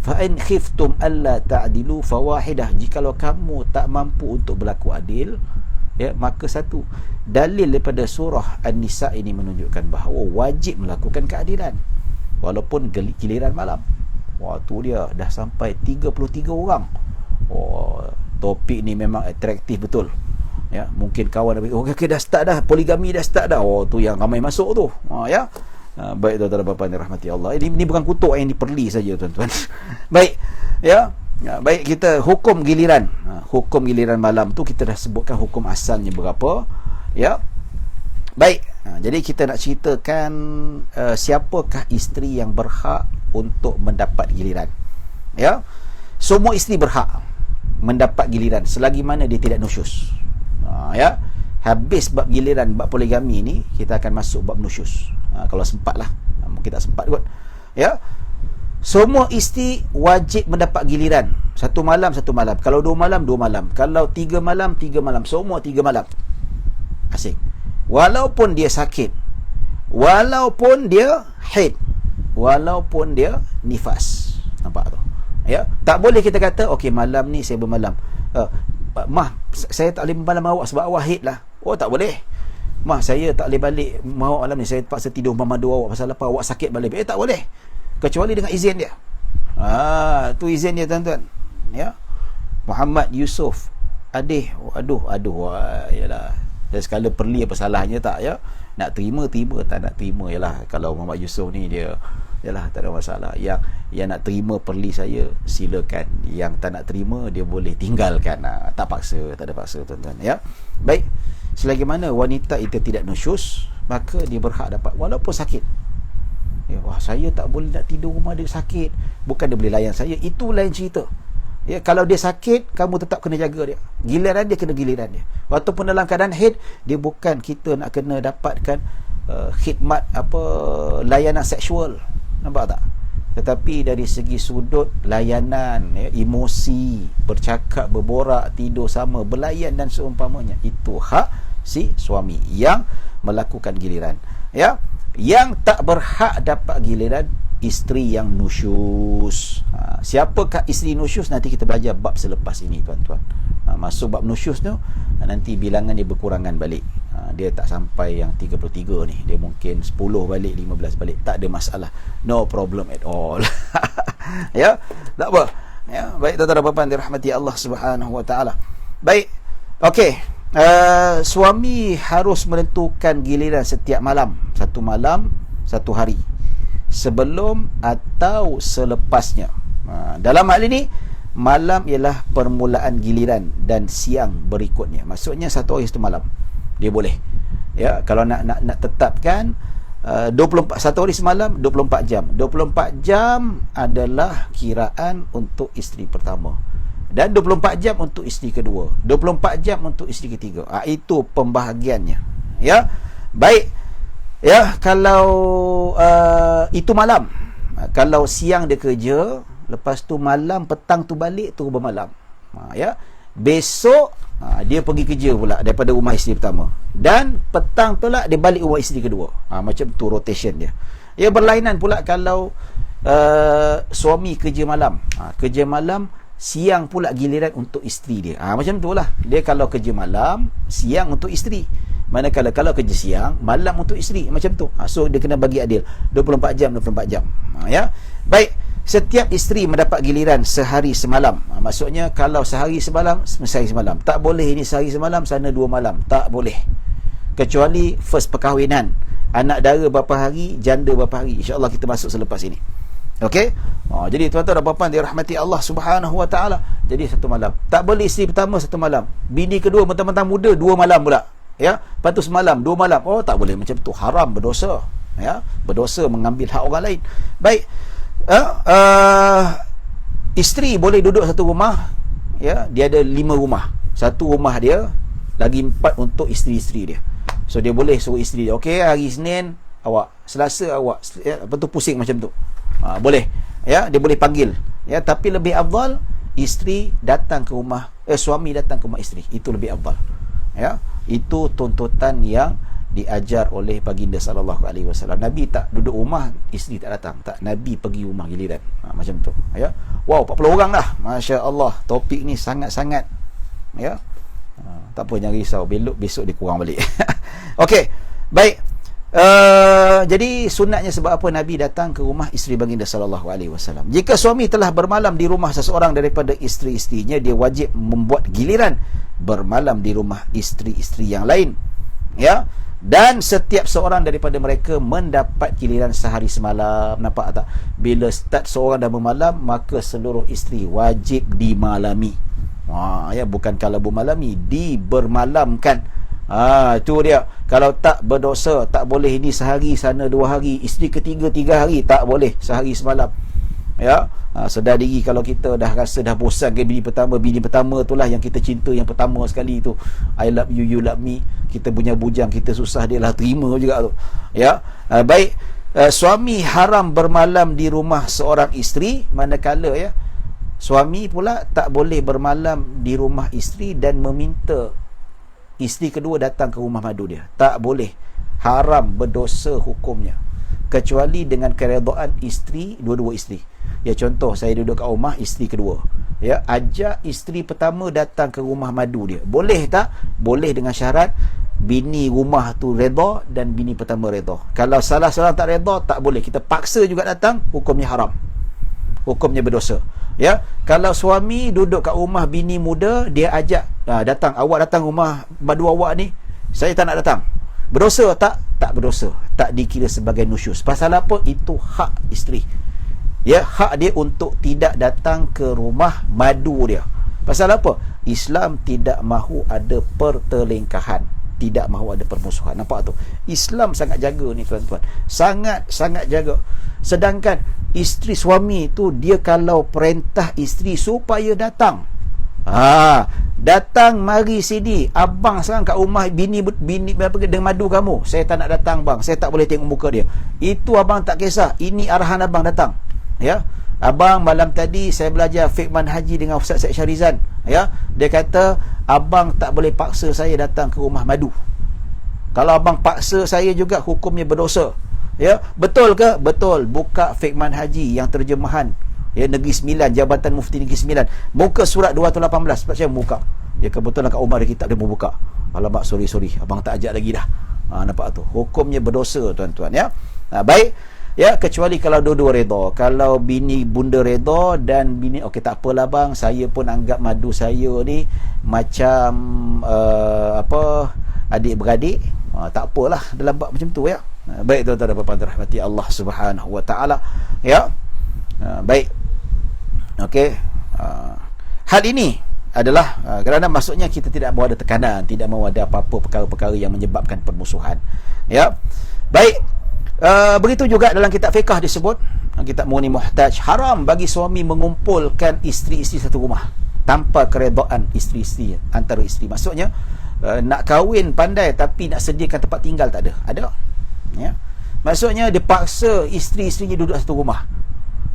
Fa in khiftum alla ta'dilu fawahidah. Jikalau kamu tak mampu untuk berlaku adil, ya, maka satu. Dalil daripada surah An-Nisa ini menunjukkan bahawa wajib melakukan keadilan walaupun giliran malam. Wah, tu dia dah sampai 33 orang. Topik ni memang atraktif betul. Ya, mungkin kawan okay, dah start dah, poligami dah start dah. Tu yang ramai masuk tu. Ya. Baik tuan-tuan dan puan-puan dirahmati Allah. Ini bukan kutuk yang diperli saja tuan-tuan. Baik. Ya. Baik, kita hukum giliran. Hukum giliran malam tu kita dah sebutkan hukum asalnya berapa. Ya. Baik. Jadi kita nak ceritakan siapakah isteri yang berhak untuk mendapat giliran. Ya. Semua isteri berhak mendapat giliran selagi mana dia tidak nusyus. Ya. Habis bab giliran, bab poligami ni, kita akan masuk bab nusyus. Kalau sempat lah, mungkin tak sempat kot. Ya. Semua isteri wajib mendapat giliran. Satu malam. Kalau 2 malam, 2 malam. Kalau 3 malam, 3 malam. Semua 3 malam. Asik. Walaupun dia sakit, walaupun dia haid, walaupun dia nifas. Nampak tu? Ya. Tak boleh kita kata, okey, malam ni saya bermalam. Mah, saya tak boleh bermalam awak sebab awak haid lah. Tak boleh. Mah, saya tak boleh balik awak malam ni, saya terpaksa tidur memadu awak pasal apa, awak sakit balik. Tak boleh. Kecuali dengan izin dia. Tu izin dia tuan-tuan. Ya. Muhammad Yusof aduh, yalah. Dan sekala perli apa salahnya tak, ya. Nak terima, tak nak terima, yalah. Kalau Muhammad Yusof ni dia, yalah, tak ada masalah. Yang nak terima perli saya, silakan. Yang tak nak terima, dia boleh tinggalkan. Tak paksa, tak ada paksa tuan-tuan, ya. Baik. Selagi mana wanita itu tidak nusyus, maka dia berhak dapat walaupun sakit. Wah, saya tak boleh nak tidur rumah, dia sakit. Bukan dia boleh layan saya, itu lain cerita. Ya, kalau dia sakit, kamu tetap kena jaga dia. Giliran dia kena giliran dia. Walaupun dalam keadaan haid, dia bukan kita nak kena dapatkan khidmat layanan seksual. Nampak tak? Tetapi dari segi sudut layanan, ya, emosi, bercakap, berborak, tidur sama, belayan dan seumpamanya, itu hak si suami yang melakukan giliran. Ya. Yang tak berhak dapat giliran isteri yang nusyus. Siapakah isteri nusyus? Nanti kita belajar bab selepas ini tuan-tuan. Masuk bab nusyus tu, nanti bilangan dia berkurangan balik. Dia tak sampai yang 33 ni, dia mungkin 10 balik, 15 balik, tak ada masalah, no problem at all. Ya, tak apa. Ya, baik tuan-tuan dan puan-puan dirahmati Allah Subhanahu wa taala. Baik. Okey. Suami harus menentukan giliran setiap malam, satu malam, satu hari, sebelum atau selepasnya. Dalam hal ini, malam ialah permulaan giliran dan siang berikutnya. Maksudnya satu hari satu malam dia boleh. Ya, kalau nak tetapkan 24 satu hari semalam 24 jam. 24 jam adalah kiraan untuk isteri pertama. Dan 24 jam untuk isteri kedua, 24 jam untuk isteri ketiga. Itu pembahagiannya. Ya. Baik. Ya, kalau itu malam. Kalau siang dia kerja, lepas tu malam, petang tu balik, tu bermalam. Ya. Besok dia pergi kerja pula daripada rumah isteri pertama. Dan petang tu lah dia balik rumah isteri kedua. Macam tu rotation dia. Ya, berlainan pula kalau suami kerja malam. Kerja malam, siang pula giliran untuk isteri dia. Macam tu lah. Dia kalau kerja malam, siang untuk isteri. Manakala kalau kerja siang, malam untuk isteri. Macam tu. So dia kena bagi adil. 24 jam, 24 jam. Ya. Baik. Setiap isteri mendapat giliran sehari semalam. Maksudnya kalau sehari semalam, sehari semalam. Tak boleh ini sehari semalam, sana 2 malam. Tak boleh. Kecuali first perkahwinan. Anak dara berapa hari, janda berapa hari. InsyaAllah kita masuk selepas ini. Okey. Jadi tuan-tuan dan puan-puan dirahmati Allah Subhanahu wa taala. Jadi satu malam. Tak boleh isteri pertama satu malam. Bini kedua mentang-mentang muda 2 malam pula. Ya. Lepas tu semalam 2 malam. Tak boleh macam tu. Haram, berdosa. Ya. Berdosa mengambil hak orang lain. Baik. Isteri boleh duduk satu rumah. Ya, dia ada 5 rumah. Satu rumah dia, lagi 4 untuk isteri-isteri dia. So dia boleh suruh isteri dia, okey, hari Isnin awak, Selasa awak, ya, lepas tu pusing macam tu. Boleh. ya, dia boleh panggil, ya, tapi lebih afdal isteri datang ke rumah, suami datang ke rumah isteri, itu lebih afdal, ya. Itu tuntutan yang diajar oleh baginda sallallahu alaihi wasallam. Nabi tak duduk rumah, isteri tak datang, tak, Nabi pergi rumah giliran, macam tu, ya. Wow, 40 orang dah, masya-Allah. Topik ni sangat-sangat, ya. Tak apa, jangan risau, besok dia kurang balik. Okey, baik. Jadi sunatnya sebab apa Nabi datang ke rumah isteri baginda sallallahu alaihi wasallam? Jika suami telah bermalam di rumah seseorang daripada isteri-isterinya, dia wajib membuat giliran bermalam di rumah isteri-isteri yang lain, ya. Dan setiap seorang daripada mereka mendapat giliran sehari semalam. Nampak tak? Bila start seorang dah bermalam, maka seluruh isteri wajib dimalami. Ya, bukan kalau bermalami, dibermalamkan. Itu dia. Kalau tak berdosa, tak boleh ini sehari, sana 2 hari, isteri ketiga 3 hari, tak boleh sehari semalam, ya. Sedar diri kalau kita dah rasa dah bosan ke bini pertama itulah yang kita cinta yang pertama sekali tu. I love you, you love me. Kita punya bujang, kita susah, dia lah terima juga tu, ya. Baik, suami haram bermalam di rumah seorang isteri, manakala, ya, suami pula tak boleh bermalam di rumah isteri dan meminta isteri kedua datang ke rumah madu dia. Tak boleh. Haram, berdosa hukumnya. Kecuali dengan keredaan isteri, dua-dua isteri. Ya, contoh, saya duduk kat rumah, isteri kedua, ya, ajak isteri pertama datang ke rumah madu dia. Boleh tak? Boleh, dengan syarat bini rumah tu redha dan bini pertama redha. Kalau salah seorang tak redha, tak boleh. Kita paksa juga datang, hukumnya haram. Hukumnya berdosa. Ya, kalau suami duduk kat rumah bini muda, dia ajak, datang, awak datang rumah madu awak ni, saya tak nak datang. Berdosa tak? Tak berdosa. Tak dikira sebagai nusyus. Pasal apa? Itu hak isteri. Ya, hak dia untuk tidak datang ke rumah madu dia. Pasal apa? Islam tidak mahu ada pertelingkahan, tidak mahu ada permusuhan. Nampak tu? Islam sangat jaga ni, tuan-tuan. Sangat jaga. Sedangkan isteri suami tu, dia kalau perintah isteri supaya datang, datang, mari sini, abang sekarang kat rumah bini dengan madu kamu, saya tak nak datang bang, saya tak boleh tengok muka dia, itu abang tak kisah, ini arahan abang datang, ya. Abang malam tadi saya belajar Fiqman Haji dengan Ustaz Syed Syarizan, ya. Dia kata abang tak boleh paksa saya datang ke rumah madu. Kalau abang paksa saya juga, hukumnya berdosa, ya. Betul ke? Betul. Buka Fiqman Haji yang terjemahan, ya, Negeri Sembilan, Jabatan Mufti Negeri Sembilan, muka surat 218. Sebab saya buka, dia kebetulan kat rumah ada kitab, dia mau buka. Alamak, sorry, abang tak ajak lagi dah. Nampak tu? Hukumnya berdosa, tuan-tuan, ya. Baik, ya, kecuali kalau dua-dua redha. Kalau bini bunda redha dan bini, okey, tak apalah bang, saya pun anggap madu saya ni macam adik-beradik, tak apalah dalam bab macam tu, ya. Baik, tuan-tuan dan puan-puan dirahmati Allah Subhanahu wa taala, ya. Baik. Okey. Hal ini adalah kerana maksudnya kita tidak mahu ada tekanan, tidak mahu ada apa-apa perkara-perkara yang menyebabkan permusuhan, ya. Baik. Begitu juga dalam kitab fiqh disebut, kitab Mughni Muhtaj, haram bagi suami mengumpulkan isteri-isteri satu rumah tanpa keredaan isteri-isteri, antara isteri. Maksudnya nak kahwin pandai tapi nak sediakan tempat tinggal tak ada. Ada, ya. Maksudnya dia paksa isteri-isterinya duduk satu rumah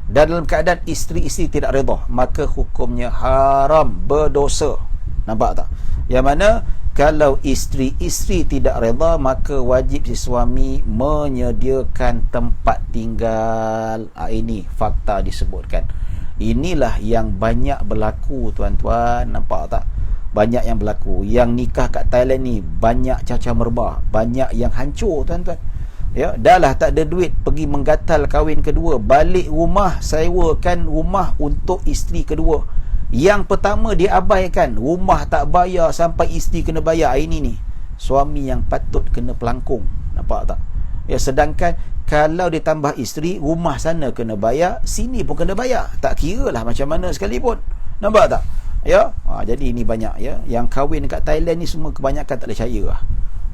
dan dalam keadaan isteri-isteri tidak redha, maka hukumnya haram, berdosa. Nampak tak? Yang mana kalau isteri-isteri tidak redha, maka wajib si suami menyediakan tempat tinggal. Ini fakta disebutkan. Inilah yang banyak berlaku, tuan-tuan. Nampak tak? Banyak yang berlaku. Yang nikah kat Thailand ni banyak cacah merbah, banyak yang hancur, tuan-tuan. Ya, dah lah tak ada duit, pergi menggatal kahwin kedua, balik rumah, sewakan rumah untuk isteri kedua. Yang pertama dia abaikan, rumah tak bayar sampai isteri kena bayar. Ini ni suami yang patut kena pelangkung. Nampak tak? Ya, sedangkan kalau ditambah isteri, rumah sana kena bayar, sini pun kena bayar. Tak kira lah macam mana sekalipun. Nampak tak? Ya. Jadi ini banyak, ya. Yang kahwin dekat Thailand ni semua kebanyakan tak boleh percaya lah.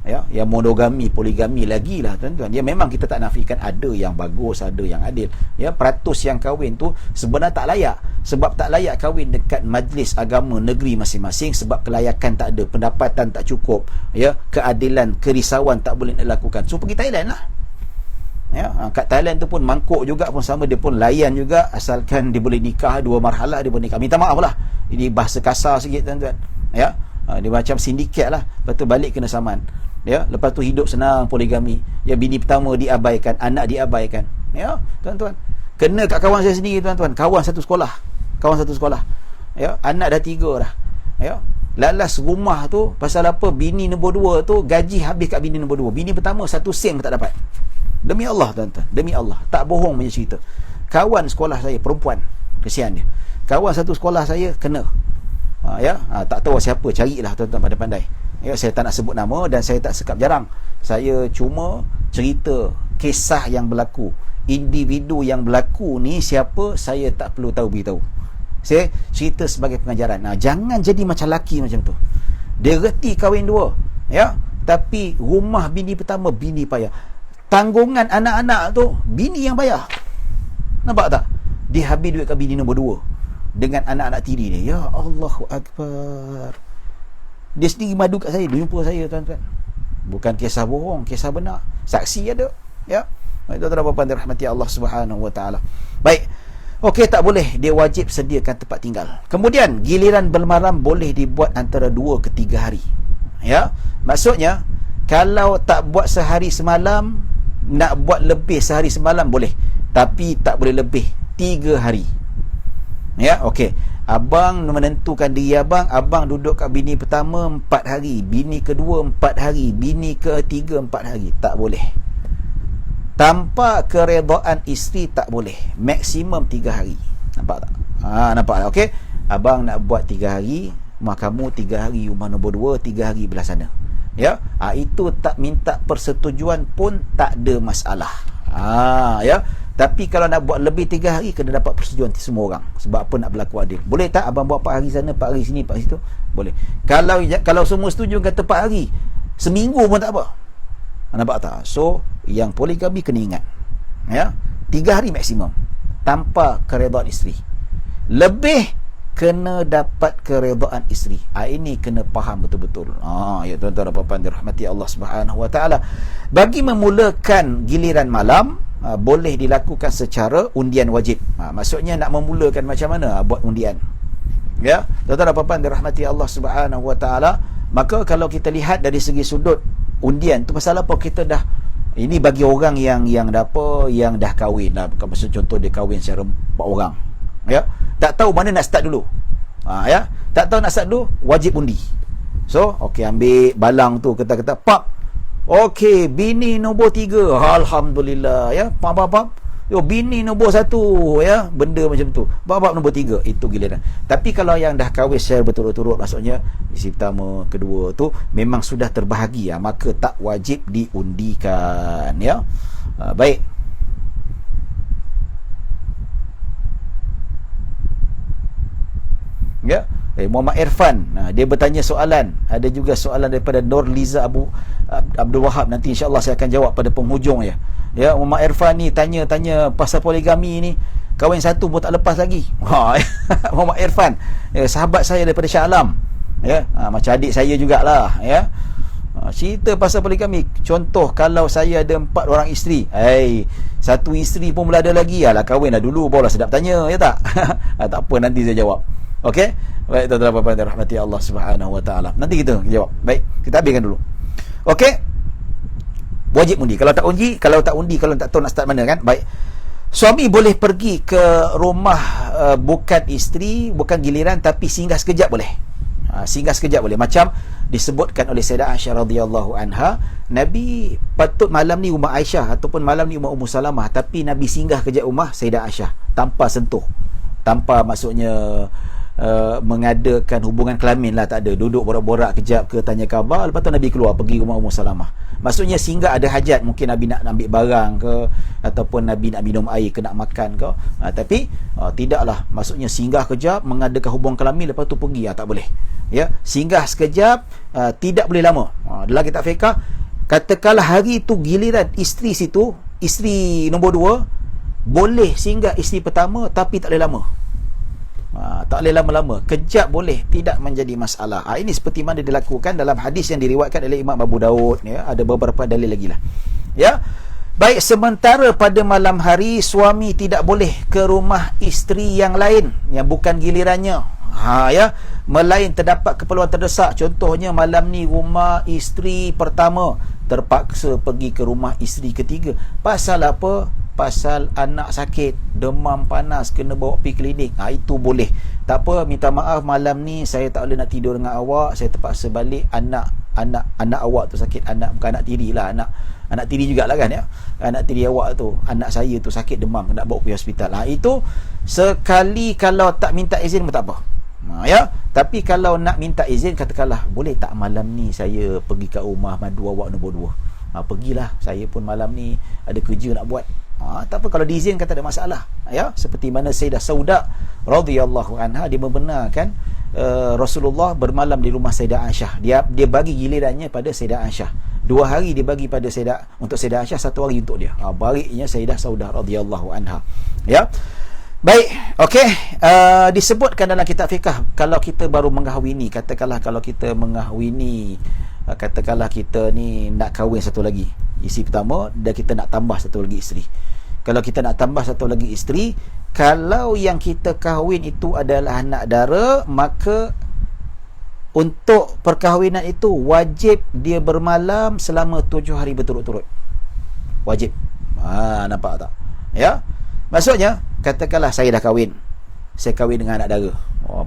Ya, yang monogami, poligami lagi lah, tuan-tuan. Dia memang kita tak nafikan ada yang bagus, ada yang adil. Ya, peratus yang kahwin tu sebenarnya tak layak. Sebab tak layak kahwin dekat majlis agama negeri masing-masing, sebab kelayakan tak ada, pendapatan tak cukup, ya, keadilan, kerisauan tak boleh dilakukan. So pergi Thailand lah. Ya, kat Thailand tu pun mangkuk juga pun sama, dia pun layan juga, asalkan dia boleh nikah 2 marhalah, dia boleh nikah. Minta maaf lah, ini bahasa kasar sikit tuan-tuan. Ya, dia macam sindiket lah, lepas tu balik kena saman. Ya, lepas tu hidup senang poligami. Ya, bini pertama diabaikan, anak diabaikan. Ya, tuan-tuan. Kena kat kawan saya sendiri tuan-tuan, kawan satu sekolah. Ya, anak dah 3 dah. Ya, lalas rumah tu pasal apa? Bini nombor 2 tu gaji habis kat bini nombor 2. Bini pertama 1 sen pun tak dapat. Demi Allah tuan-tuan, demi Allah, tak bohong punya cerita. Kawan sekolah saya perempuan, kesian dia. Kawan satu sekolah saya kena. Tak tahu siapa, carilah tuan-tuan pandai-pandai. Ya, saya tak nak sebut nama dan saya tak sekap jarang. Saya cuma cerita kisah yang berlaku. Individu yang berlaku ni siapa, saya tak perlu tahu beritahu. Saya cerita sebagai pengajaran. Jangan jadi macam laki macam tu. Dia reti kahwin 2, ya, tapi rumah bini pertama bini payah. Tanggungan anak-anak tu bini yang bayar. Nampak tak? Dia habis duit kat bini nombor 2 dengan anak-anak tiri dia. Ya Allahu Akbar. Dia sendiri madu kat saya, dia jumpa saya tuan-tuan. Bukan kisah bohong, kisah benar. Saksi ada. Ya. Itu tuan-tuan dirahmati Allah Subhanahu Wa Taala. Baik. Okey, tak boleh, dia wajib sediakan tempat tinggal. Kemudian giliran bermalam boleh dibuat antara 2 ke 3 hari. Ya. Maksudnya kalau tak buat sehari semalam, nak buat lebih sehari semalam boleh, tapi tak boleh lebih 3 hari. Ya, okey. Abang menentukan diri abang duduk kat bini pertama 4 hari, bini kedua 4 hari, bini ketiga 4 hari. Tak boleh. Tanpa keredaan isteri tak boleh. Maksimum 3 hari. Nampak tak? Nampak tak? Okey. Abang nak buat 3 hari, rumah kamu 3 hari, rumah nombor 2 3 hari belah sana. Ya, itu tak minta persetujuan pun tak ada masalah. Ya, tapi kalau nak buat lebih 3 hari kena dapat persetujuan semua orang. Sebab apa? Nak berlaku adil. Boleh tak abang buat 4 hari sana, 4 hari sini, 4 hari situ? Boleh. Kalau semua setuju kata 4 hari, seminggu pun tak apa. Nampak tak? So, yang poligami kena ingat. Ya, 3 hari maksimum tanpa keredaan isteri. Lebih kena dapat keredaan isteri. Ini kena faham betul-betul. Ya tuan-tuan dan puan-puan dirahmati Allah Subhanahu Wa Taala. Bagi memulakan giliran malam, boleh dilakukan secara undian wajib. Maksudnya nak memulakan macam mana? Buat undian. Ya, tuan-tuan dan puan-puan dirahmati Allah Subhanahu Wa Taala. Maka kalau kita lihat dari segi sudut undian tu, pasal apa kita dah, ini bagi orang yang dah kahwin dah. Maksud contoh dia kahwin secara 4 orang. Ya, tak tahu mana nak start dulu. Ya, tak tahu nak start dulu, wajib undi. So, okey, ambil balang tu, kata pap. Okey, bini nombor 3. Alhamdulillah, ya. Pap. Yo, bini nombor 1, ya. Benda macam tu. Pap nombor 3, itu giliran. Tapi kalau yang dah kahwin secara berturut-turut, maksudnya isteri pertama, kedua tu memang sudah terbahagi, maka tak wajib diundikan, ya. Baik. Ya, Muhammad Irfan, dia bertanya soalan. Ada juga soalan daripada Nur Liza Abdul Wahab. Nanti insya-Allah saya akan jawab pada penghujung ya. Ya, Muhammad Irfan ni tanya pasal poligami ni, kahwin satu pun tak lepas lagi. Muhammad Irfan, sahabat saya daripada Shah Alam. Ya, macam adik saya jugalah, ya. Cerita pasal poligami. Contoh, kalau saya ada 4 orang isteri, satu isteri pun belum ada lagi, kahwin dah dulu barulah sedap tanya, ya tak? Tak apa, nanti saya jawab. Okey, baik tuan-tuan dan puan-puan rahmati Allah Subhanahu Wa Taala. Nanti kita jawab. Baik, kita habiskan dulu. Okey. Wajib undi. Kalau tak undi, kalau tak tahu nak start mana kan? Baik. Suami boleh pergi ke rumah bukan isteri, bukan giliran, tapi singgah sekejap boleh. Singgah sekejap boleh. Macam disebutkan oleh Sayyidah Aisyah radhiyallahu anha, Nabi patut malam ni rumah Aisyah ataupun malam ni rumah Ummu Salamah, tapi Nabi singgah kejap rumah Sayyidah Aisyah tanpa sentuh. Tanpa maksudnya mengadakan hubungan kelamin lah, tak ada. Duduk borak-borak kejap ke, tanya khabar, lepas tu Nabi keluar pergi rumah Ummu Salamah. Maksudnya singgah ada hajat, mungkin Nabi nak ambil barang ke, ataupun Nabi nak minum air ke, nak makan ke. Tapi tidaklah, maksudnya singgah kejap mengadakan hubungan kelamin lepas tu pergi, tak boleh. Ya, singgah sekejap, tidak boleh lama. Dalam kitab fiqh, katakanlah hari tu giliran isteri situ, isteri nombor 2, boleh singgah isteri pertama, tapi tak boleh lama. Tak boleh lama-lama, kejap boleh, tidak menjadi masalah. Ini seperti mana dilakukan dalam hadis yang diriwayatkan oleh Imam Abu Daud, ya. Ada beberapa dalil lagi lah, ya. Baik, sementara pada malam hari suami tidak boleh ke rumah isteri yang lain yang bukan gilirannya. Ya, melain terdapat keperluan terdesak. Contohnya malam ni rumah isteri pertama terpaksa pergi ke rumah isteri ketiga. Pasal apa? Pasal anak sakit, demam panas, kena bawa pergi klinik. Itu boleh. Tak apa, minta maaf malam ni saya tak boleh nak tidur dengan awak, saya terpaksa balik. Anak awak tu sakit, bukan anak tiri lah, anak tiri jugalah kan ya. Anak tiri awak tu, anak saya tu sakit demam, nak bawa pergi hospital. Itu sekali kalau tak minta izin pun tak apa. Ya, tapi kalau nak minta izin, katakanlah boleh tak malam ni saya pergi kat rumah madu awak nombor 2. Pergilah, saya pun malam ni ada kerja nak buat. Tak apa, kalau diizinkan tak ada masalah. Ya, seperti mana Sayyidah Saudah radhiyallahu anha, dia membenarkan Rasulullah bermalam di rumah Sayyidah Aisyah. Dia bagi gilirannya pada Sayyidah Aisyah. 2 hari dia bagi pada untuk Sayyidah Aisyah, 1 hari untuk dia. Baliknya Sayyidah Saudah radhiyallahu anha. Ya. Baik, okey. Disebutkan dalam kitab fiqh, kalau kita baru mengahwini, katakanlah kalau kita mengahwini, katakanlah kita ni nak kahwin satu lagi isteri pertama, dan kita nak tambah satu lagi isteri. Kalau kita nak tambah satu lagi isteri, kalau yang kita kahwin itu adalah anak dara, maka untuk perkahwinan itu wajib dia bermalam selama 7 hari berturut-turut. Wajib. Nampak tak? Ya. Maksudnya, katakanlah saya dah kahwin. Saya kahwin dengan anak dara.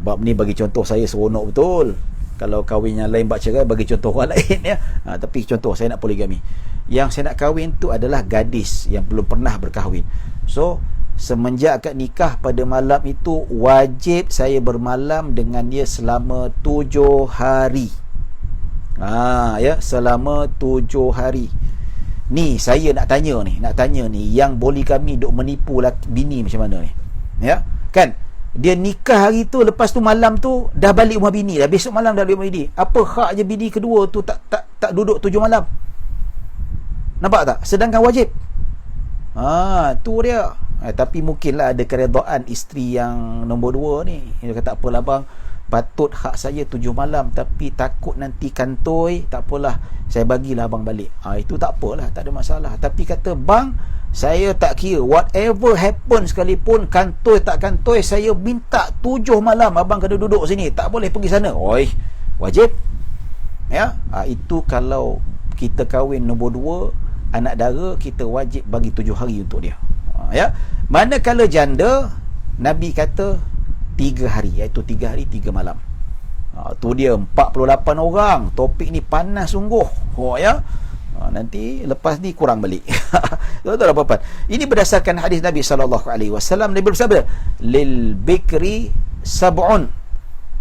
Bab ni bagi contoh saya seronok betul. Kalau kahwin yang lain bab cerai, bagi contoh orang lain ya. Tapi contoh saya nak poligami. Yang saya nak kahwin tu adalah gadis yang belum pernah berkahwin. So, semenjak akad nikah pada malam itu, wajib saya bermalam dengan dia selama 7 hari. Ya, selama 7 hari. Ni saya nak tanya ni, yang poligami duk menipu bini macam mana ni? Ya, kan? Dia nikah hari tu, lepas tu malam tu dah balik rumah bini dah. Besok malam dah balik rumah bini. Apa hak je bini kedua tu tak duduk 7 malam? Nampak tak? Sedangkan wajib. Tu dia. Tapi mungkinlah ada keredaan isteri yang nombor 2 ni. Dia kata, apalah bang, patut hak saya 7 malam, tapi takut nanti kantoi, tak apalah, saya bagilah abang balik. Itu tak apalah, tak ada masalah. Tapi kata, bang, saya tak kira, whatever happen sekalipun, kantoi tak kantoi, saya minta 7 malam abang kena duduk sini, tak boleh pergi sana. Wajib. Ya, itu kalau kita kahwin nombor 2, anak dara, kita wajib bagi 7 hari untuk dia. Ya, manakala janda, Nabi kata 3 hari, iaitu 3 hari 3 malam. Tu dia 48 orang. Topik ni panas sungguh. Ya. Nanti lepas ni kurang balik. Tuan-tuan dan puan-puan, ini berdasarkan hadis Nabi sallallahu alaihi wasallam. Nabi bersabda, lil bikri sab'un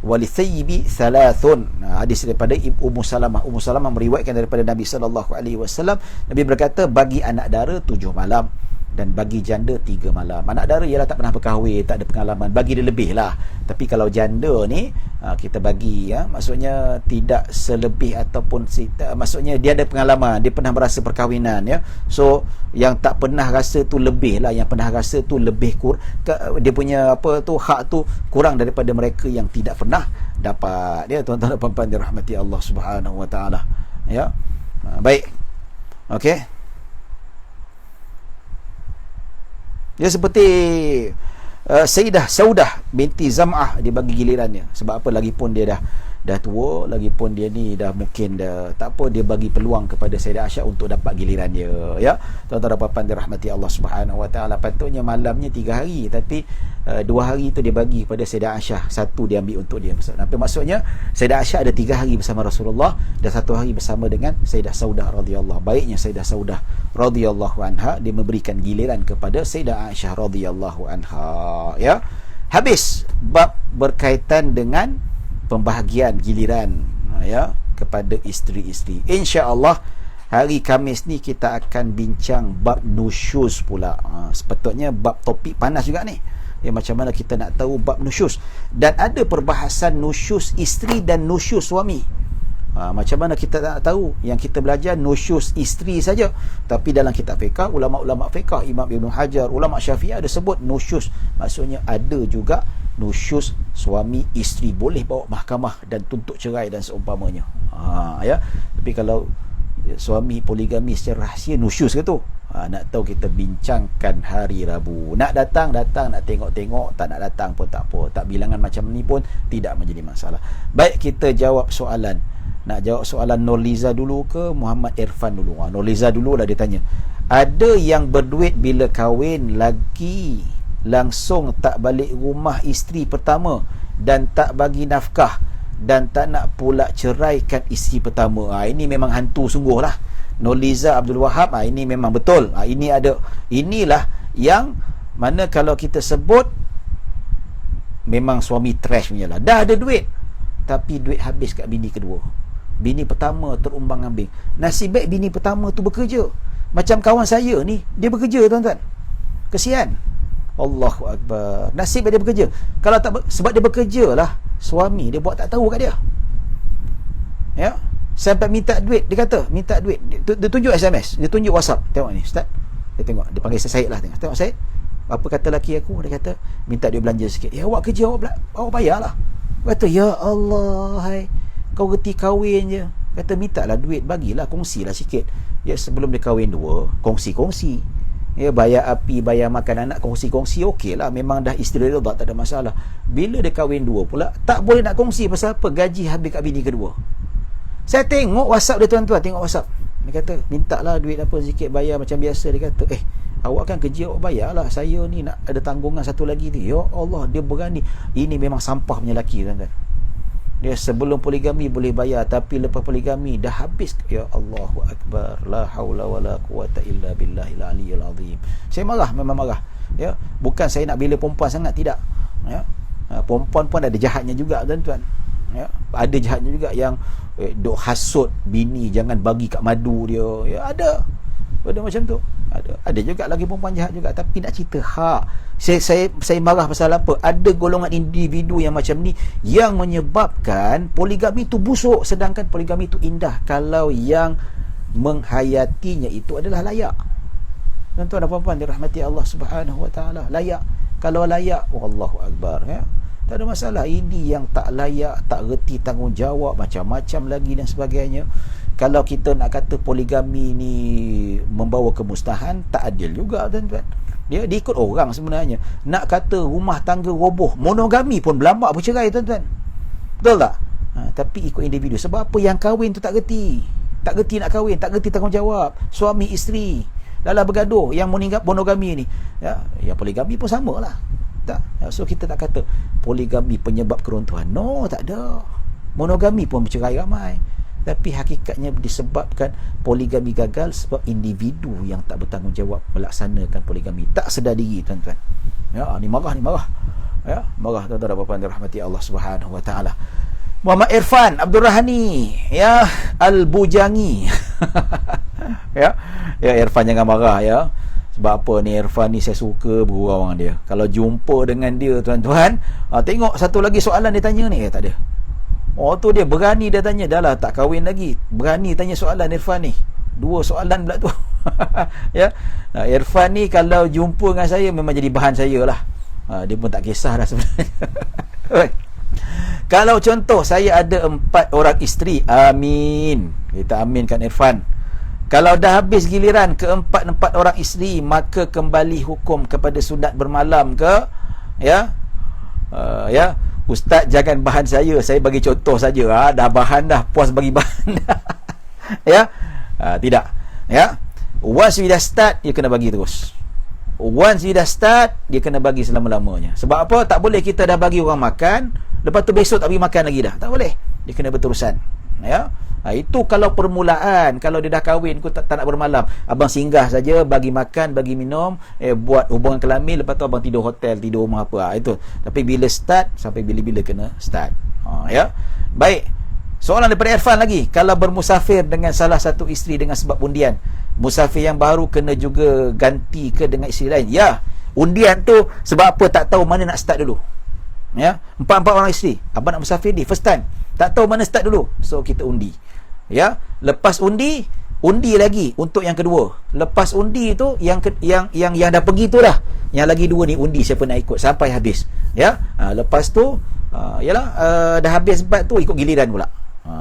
wa lithayyibi thalathun. Hadis daripada Ummu Salamah. Ummu Salamah meriwayatkan daripada Nabi sallallahu alaihi wasallam. Nabi berkata, bagi anak dara 7 malam, dan bagi janda 3 malam. Anak dara ialah tak pernah berkahwin, tak ada pengalaman, bagi dia lebih lah. Tapi kalau janda ni, kita bagi, maksudnya tidak selebih, ataupun maksudnya dia ada pengalaman, dia pernah berasa perkahwinan, ya. So yang tak pernah rasa tu lebih lah, yang pernah rasa tu lebih dia punya hak tu kurang daripada mereka yang tidak pernah dapat. Ya, tuan-tuan dan puan-puan dirahmati Allah Subhanahu wa taala. Ya. Baik. Okey. Dia seperti Sayyidah Saudah binti Zam'ah, dia bagi gilirannya. Sebab apa? Lagipun dia dah tua, lagipun dia ni dah mungkin dah tak apa, dia bagi peluang kepada Sayyidah Aisyah untuk dapat giliran dia. Ya, tuan-tuan dan puan-puan dirahmati Allah Subhanahu wa taala, patutnya malamnya 3 hari, tapi 2 hari tu dia bagi pada Sayyidah Aisyah, 1 dia ambil untuk dia. Maksudnya Sayyidah Aisyah ada 3 hari bersama Rasulullah dan 1 hari bersama dengan Sayyidah Saudah radhiyallahu. Baiknya Sayyidah Saudah radhiyallahu anha, dia memberikan giliran kepada Sayyidah Aisyah radhiyallahu anha. Ya, habis bab berkaitan dengan pembahagian giliran, ya, kepada isteri-isteri. Insya-Allah hari Khamis ni kita akan bincang bab nusyuz pula. Sepatutnya bab topik panas juga ni. Ya, macam mana kita nak tahu bab nusyuz, dan ada perbahasan nusyuz isteri dan nusyuz suami. Macam mana kita nak tahu? Yang kita belajar nusyuz isteri saja, tapi dalam kitab fiqh, ulama-ulama fiqh, Imam Ibn Hajar, ulama Syafi'iyah ada sebut nusyuz, maksudnya ada juga nusyuz suami isteri, boleh bawa mahkamah dan tuntut cerai dan seumpamanya. Ya, tapi kalau suami poligami secara rahsia, nusyuz ke tu? Nak tahu kita bincangkan hari Rabu. Nak datang, nak tengok-tengok. Tak nak datang pun tak apa. Tak bilangan macam ni pun tidak menjadi masalah. Baik, kita jawab soalan. Nak jawab soalan Nurliza dulu ke Muhammad Irfan dulu? Nurliza dulu lah dia tanya. Ada yang berduit bila kahwin lagi langsung tak balik rumah isteri pertama dan tak bagi nafkah dan tak nak pula ceraikan isteri pertama. Ini memang hantu sungguh lah. Nurliza Abdul Wahab, ini memang betul. Inilah yang mana kalau kita sebut memang suami trash punya lah. Dah ada duit tapi duit habis kat bini kedua. Bini pertama terumbang ambing. Nasib baik bini pertama tu bekerja. Macam kawan saya ni, dia bekerja tuan-tuan. Kesian. Allahu Akbar. Nasib baik dia bekerja. Kalau tak sebab dia bekerja lah, suami dia buat tak tahu kat dia. Ya. Sampai minta duit, dia kata minta duit. Dia tunjuk SMS, dia tunjuk WhatsApp. Tengok ni, Ustaz. Dia tengok, dia panggil Syed lah. Tengok Syed. Apa kata laki aku? Dia kata minta dia belanja sikit. Ya, awak kerja, awak bayarlah. Kata, ya Allah, hai, kau reti kahwin je. Kata, minta lah duit, bagilah, kongsilah sikit. Ya, sebelum dia kahwin dua, kongsi-kongsi. Ya, bayar api, bayar makan anak, kongsi-kongsi, okey lah. Memang dah isteri dia tak ada masalah. Bila dia kahwin dua pula, tak boleh nak kongsi. Pasal apa? Gaji habis kat bini kedua. Saya tengok WhatsApp dia tuan-tuan, tengok WhatsApp. Dia kata, minta lah duit apa sikit, bayar macam biasa. Dia kata, awak kan kerja, awak bayar lah. Saya ni nak ada tanggungan satu lagi ni. Ya Allah, dia berani. Ini memang sampah punya lelaki tuan-tuan. Dia sebelum poligami boleh bayar, tapi lepas poligami dah habis. Ya Allahu Akbar. La haula wala quwata illa billahil aliyyil azim. Saya marah, memang marah. Ya, bukan saya nak bela perempuan sangat, tidak. Ya. Perempuan pun ada jahatnya juga tuan-tuan. Ya, ada jahatnya juga yang duk hasut bini jangan bagi kat madu dia. Ya, ada macam tu. Ada juga lagi perempuan jahat juga, tapi nak cerita saya marah pasal apa? Ada golongan individu yang macam ni yang menyebabkan poligami tu busuk, sedangkan poligami tu indah kalau yang menghayatinya itu adalah layak. Tuan-tuan dan puan-puan dirahmati Allah Subhanahu wa taala, layak. Kalau layak, wallahu akbar, ya. Tak ada masalah. Ini yang tak layak, tak reti tanggungjawab, macam-macam lagi dan sebagainya. Kalau kita nak kata poligami ni membawa kemusnahan, tak adil juga tuan-tuan. Dia ikut orang sebenarnya. Nak kata rumah tangga roboh, monogami pun berlambak bercerai tuan-tuan. Betul tak? Tapi ikut individu. Sebab apa? Yang kahwin tu tak reti. Tak reti nak kahwin, tak reti tanggungjawab. Suami isteri dalam bergaduh. Yang monogami ni, ya, yang poligami pun sama lah. Tak. So kita tak kata poligami penyebab keruntuhan. No, tak ada. Monogami pun bercerai ramai. Tapi hakikatnya disebabkan poligami gagal sebab individu yang tak bertanggungjawab melaksanakan poligami. Tak sedar diri tuan-tuan. Ya, ni marah. Ya, marah tuan-tuan dan puan-puan dirahmati Allah Subhanahu wa taala. Muhammad Irfan Abdul Rahani, ya, Al-Bujangi. Ya, Irfan jangan marah ya. Sebab apa ni, Irfan ni saya suka bergurau dengan dia. Kalau jumpa dengan dia tuan-tuan, tengok satu lagi soalan dia tanya ni, tak ada. Tu dia berani, dia tanya. Dah lah tak kahwin lagi, berani tanya soalan Irfan ni. 2 soalan pula tu. Ya. Irfan ni kalau jumpa dengan saya memang jadi bahan saya lah. Dia pun tak kisah dah sebenarnya. Kalau contoh saya ada 4 orang isteri, amin. Kita aminkan Irfan. Kalau dah habis giliran keempat orang isteri, maka kembali hukum kepada sunat bermalam ke? Ya. Ya, Ustaz jangan bahan saya bagi contoh saja. Dah bahan dah, puas bagi bahan dah. Ya. Tidak. Ya. Once we dah start, dia kena bagi terus. Once we dah start, dia kena bagi selama-lamanya. Sebab apa? Tak boleh kita dah bagi orang makan, lepas tu besok tak bagi makan lagi dah. Tak boleh. Dia kena berterusan. Ya. Itu kalau permulaan. Kalau dia dah kahwin, aku tak nak bermalam, abang singgah saja, bagi makan, bagi minum, buat hubungan kelamin, lepas tu abang tidur hotel, tidur rumah apa, itu. Tapi bila start, sampai bila-bila kena start. Ya. Baik, soalan daripada Irfan lagi. Kalau bermusafir dengan salah satu isteri dengan sebab undian, musafir yang baru kena juga ganti ke dengan isteri lain? Ya. Undian tu sebab apa? Tak tahu mana nak start dulu. Ya, 4 orang isteri, abang nak musafir ni first time, tak tahu mana start dulu, so kita undi. Ya, lepas undi lagi untuk yang kedua. Lepas undi tu yang dah pergi tu lah, yang lagi 2 ni undi siapa nak ikut sampai habis. Ya, lepas tu dah habis 4 tu, ikut giliran pula.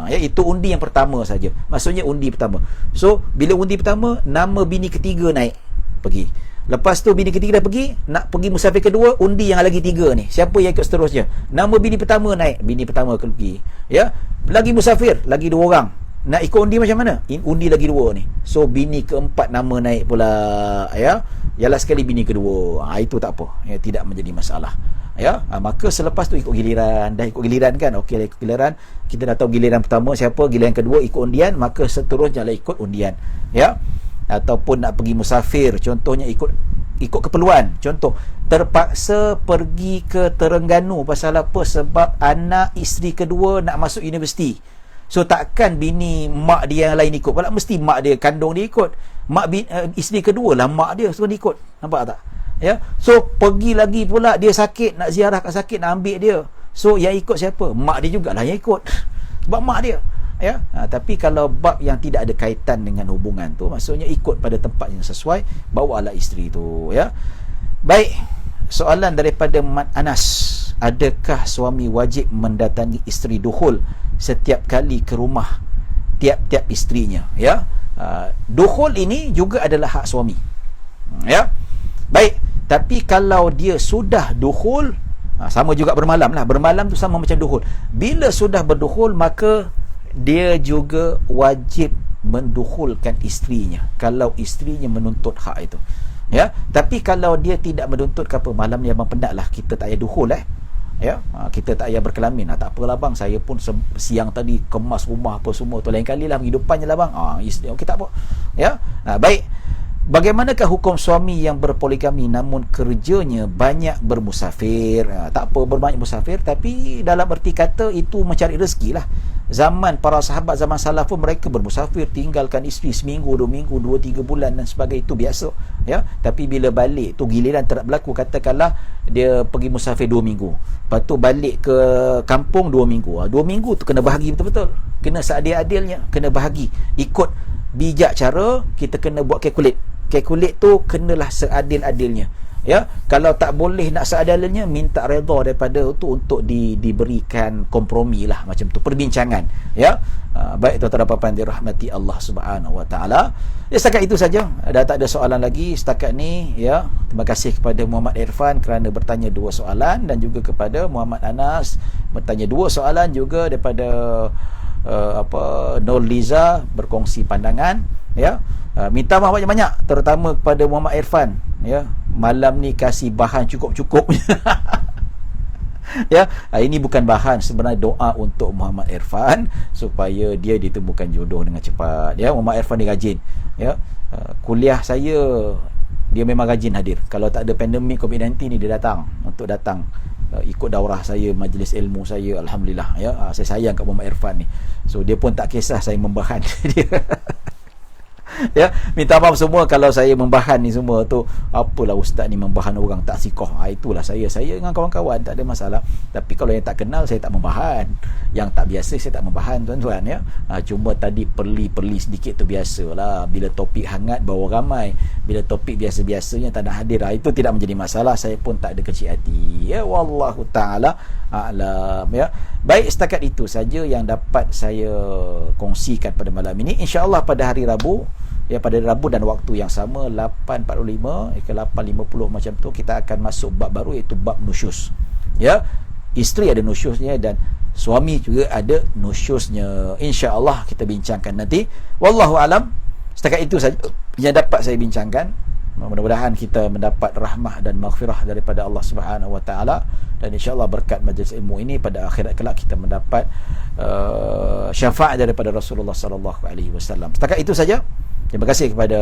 Ya, itu undi yang pertama saja. Maksudnya undi pertama. So bila undi pertama, nama bini ketiga naik. pergi. Lepas tu bini ketiga dah pergi, nak pergi musafir kedua, undi yang lagi 3 ni. Siapa yang ikut seterusnya? Nama bini pertama naik, bini pertama pergi. Ya, lagi musafir, lagi 2 orang. Nak ikut undi macam mana? Undi lagi 2 ni. So bini keempat nama naik pula, ya. Ialah sekali bini kedua. Itu tak apa. Ya, tidak menjadi masalah. Ya, maka selepas tu ikut giliran. Dah ikut giliran kan? Okey, dah ikut giliran. Kita dah tahu giliran pertama siapa, giliran kedua ikut undian, maka seterusnya lah ikut undian. Ya. Ataupun nak pergi musafir, contohnya ikut keperluan. Contoh, terpaksa pergi ke Terengganu pasal apa? Sebab anak isteri kedua nak masuk universiti. So takkan bini mak dia yang lain ikut, pula mesti mak dia kandung dia ikut. Isteri kedua lah mak dia suruh ikut. Nampak tak? Ya. So pergi lagi pula dia sakit, nak ziarah kat sakit, nak ambil dia. So yang ikut siapa? Mak dia jugalah yang ikut. Sebab mak dia. Ya, tapi kalau bab yang tidak ada kaitan dengan hubungan tu, maksudnya ikut pada tempat yang sesuai, bawalah isteri tu, ya. Baik, soalan daripada Mat Anas, adakah suami wajib mendatangi isteri dukhul setiap kali ke rumah tiap-tiap isterinya, ya? Dukhul ini juga adalah hak suami, ya. Baik, tapi kalau dia sudah dukhul, sama juga bermalam lah. Bermalam tu sama macam dukhul. Bila sudah berdukhul, maka dia juga wajib mendukhulkan isterinya kalau isterinya menuntut hak itu, ya. Tapi kalau dia tidak menuntut ke apa, malam ni abang penat lah, kita tak payah dukhul ya. Kita tak payah berkelamin, tak apalah bang, saya pun siang tadi kemas rumah apa semua tu, lain kali lah hidupannya lah bang. Okey, tak apa, ya. Baik, bagaimanakah hukum suami yang berpoligami namun kerjanya banyak bermusafir? Tak apa berbanyak musafir, tapi dalam erti kata itu mencari rezeki lah. Zaman para sahabat, zaman salaf pun mereka bermusafir, tinggalkan isteri seminggu, 2 minggu, 2-3 bulan dan sebagainya, itu biasa, ya. Tapi bila balik tu giliran tak berlaku, katakanlah dia pergi musafir 2 minggu, lepas tu balik ke kampung 2 minggu. 2 minggu tu kena bahagi betul-betul, kena seadil-adilnya, kena bahagi ikut bijak cara. Kita kena buat kalkulat tu kenalah seadil-adilnya, ya. Kalau tak boleh nak seadil-adilnya, minta redha daripada tu untuk diberikan kompromi lah, macam tu, perbincangan, ya. Baik tuan-tuan dan puan-puan dirahmati Allah Subhanahu Wa Taala. Ya, setakat itu saja, dah tak ada soalan lagi setakat ni, ya. Terima kasih kepada Muhammad Irfan kerana bertanya 2 soalan, dan juga kepada Muhammad Anas bertanya 2 soalan, juga daripada Nur Liza berkongsi pandangan, ya. Minta maaf banyak-banyak, terutama kepada Muhammad Irfan, ya. Malam ni kasih bahan cukup-cukup. Ya, ini bukan bahan, sebenarnya doa untuk Muhammad Irfan supaya dia ditemukan jodoh dengan cepat, ya. Muhammad Irfan ni rajin, ya. Kuliah saya dia memang rajin hadir. Kalau tak ada pandemik COVID-19 ni, dia datang ikut daurah saya, majlis ilmu saya, alhamdulillah, ya. Saya sayang kat Muhammad Irfan ni. So dia pun tak kisah saya membahan dia. Ya, minta maaf semua kalau saya membahan ni semua tu, apalah ustaz ni membahan orang tak sikoh. Itulah saya dengan kawan-kawan, tak ada masalah. Tapi kalau yang tak kenal, saya tak membahan. Yang tak biasa, saya tak membahan, tuan-tuan, ya. Cuma tadi perli sedikit tu biasalah. Bila topik hangat bawa ramai, bila topik biasa-biasanya tak nak hadir, itu tidak menjadi masalah. Saya pun tak ada kecil hati, ya. Wallahu ta'ala a'lam, ya. Baik, setakat itu saja yang dapat saya kongsikan pada malam ini. InsyaAllah pada hari Rabu, ya, pada Rabu dan waktu yang sama 8.45 ke 8.50 macam tu, kita akan masuk bab baru, iaitu bab nusyus, ya. Isteri ada nusyusnya dan suami juga ada nusyusnya. InsyaAllah kita bincangkan nanti. Wallahu alam, setakat itu saja yang dapat saya bincangkan. Mudah-mudahan kita mendapat rahmah dan maghfirah daripada Allah Subhanahu Wa Taala, dan insya-Allah berkat majlis ilmu ini pada akhirat kelak kita mendapat syafaat daripada Rasulullah sallallahu alaihi wasallam. Setakat itu saja. Terima kasih kepada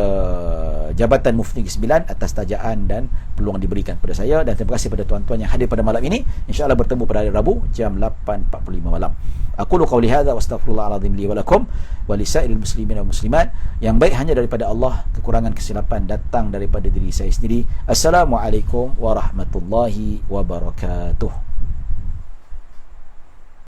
Jabatan Mufti Negeri Sembilan atas tajaan dan peluang diberikan kepada saya, dan terima kasih kepada tuan-tuan yang hadir pada malam ini. InsyaAllah bertemu pada hari Rabu jam 8.45 malam. Aqulu qawli hadza wa astaghfirullahalazim li wa lakum wa lisairil muslimin wal muslimat. Yang baik hanya daripada Allah, kekurangan kesilapan datang daripada diri saya sendiri. Assalamualaikum warahmatullahi wabarakatuh.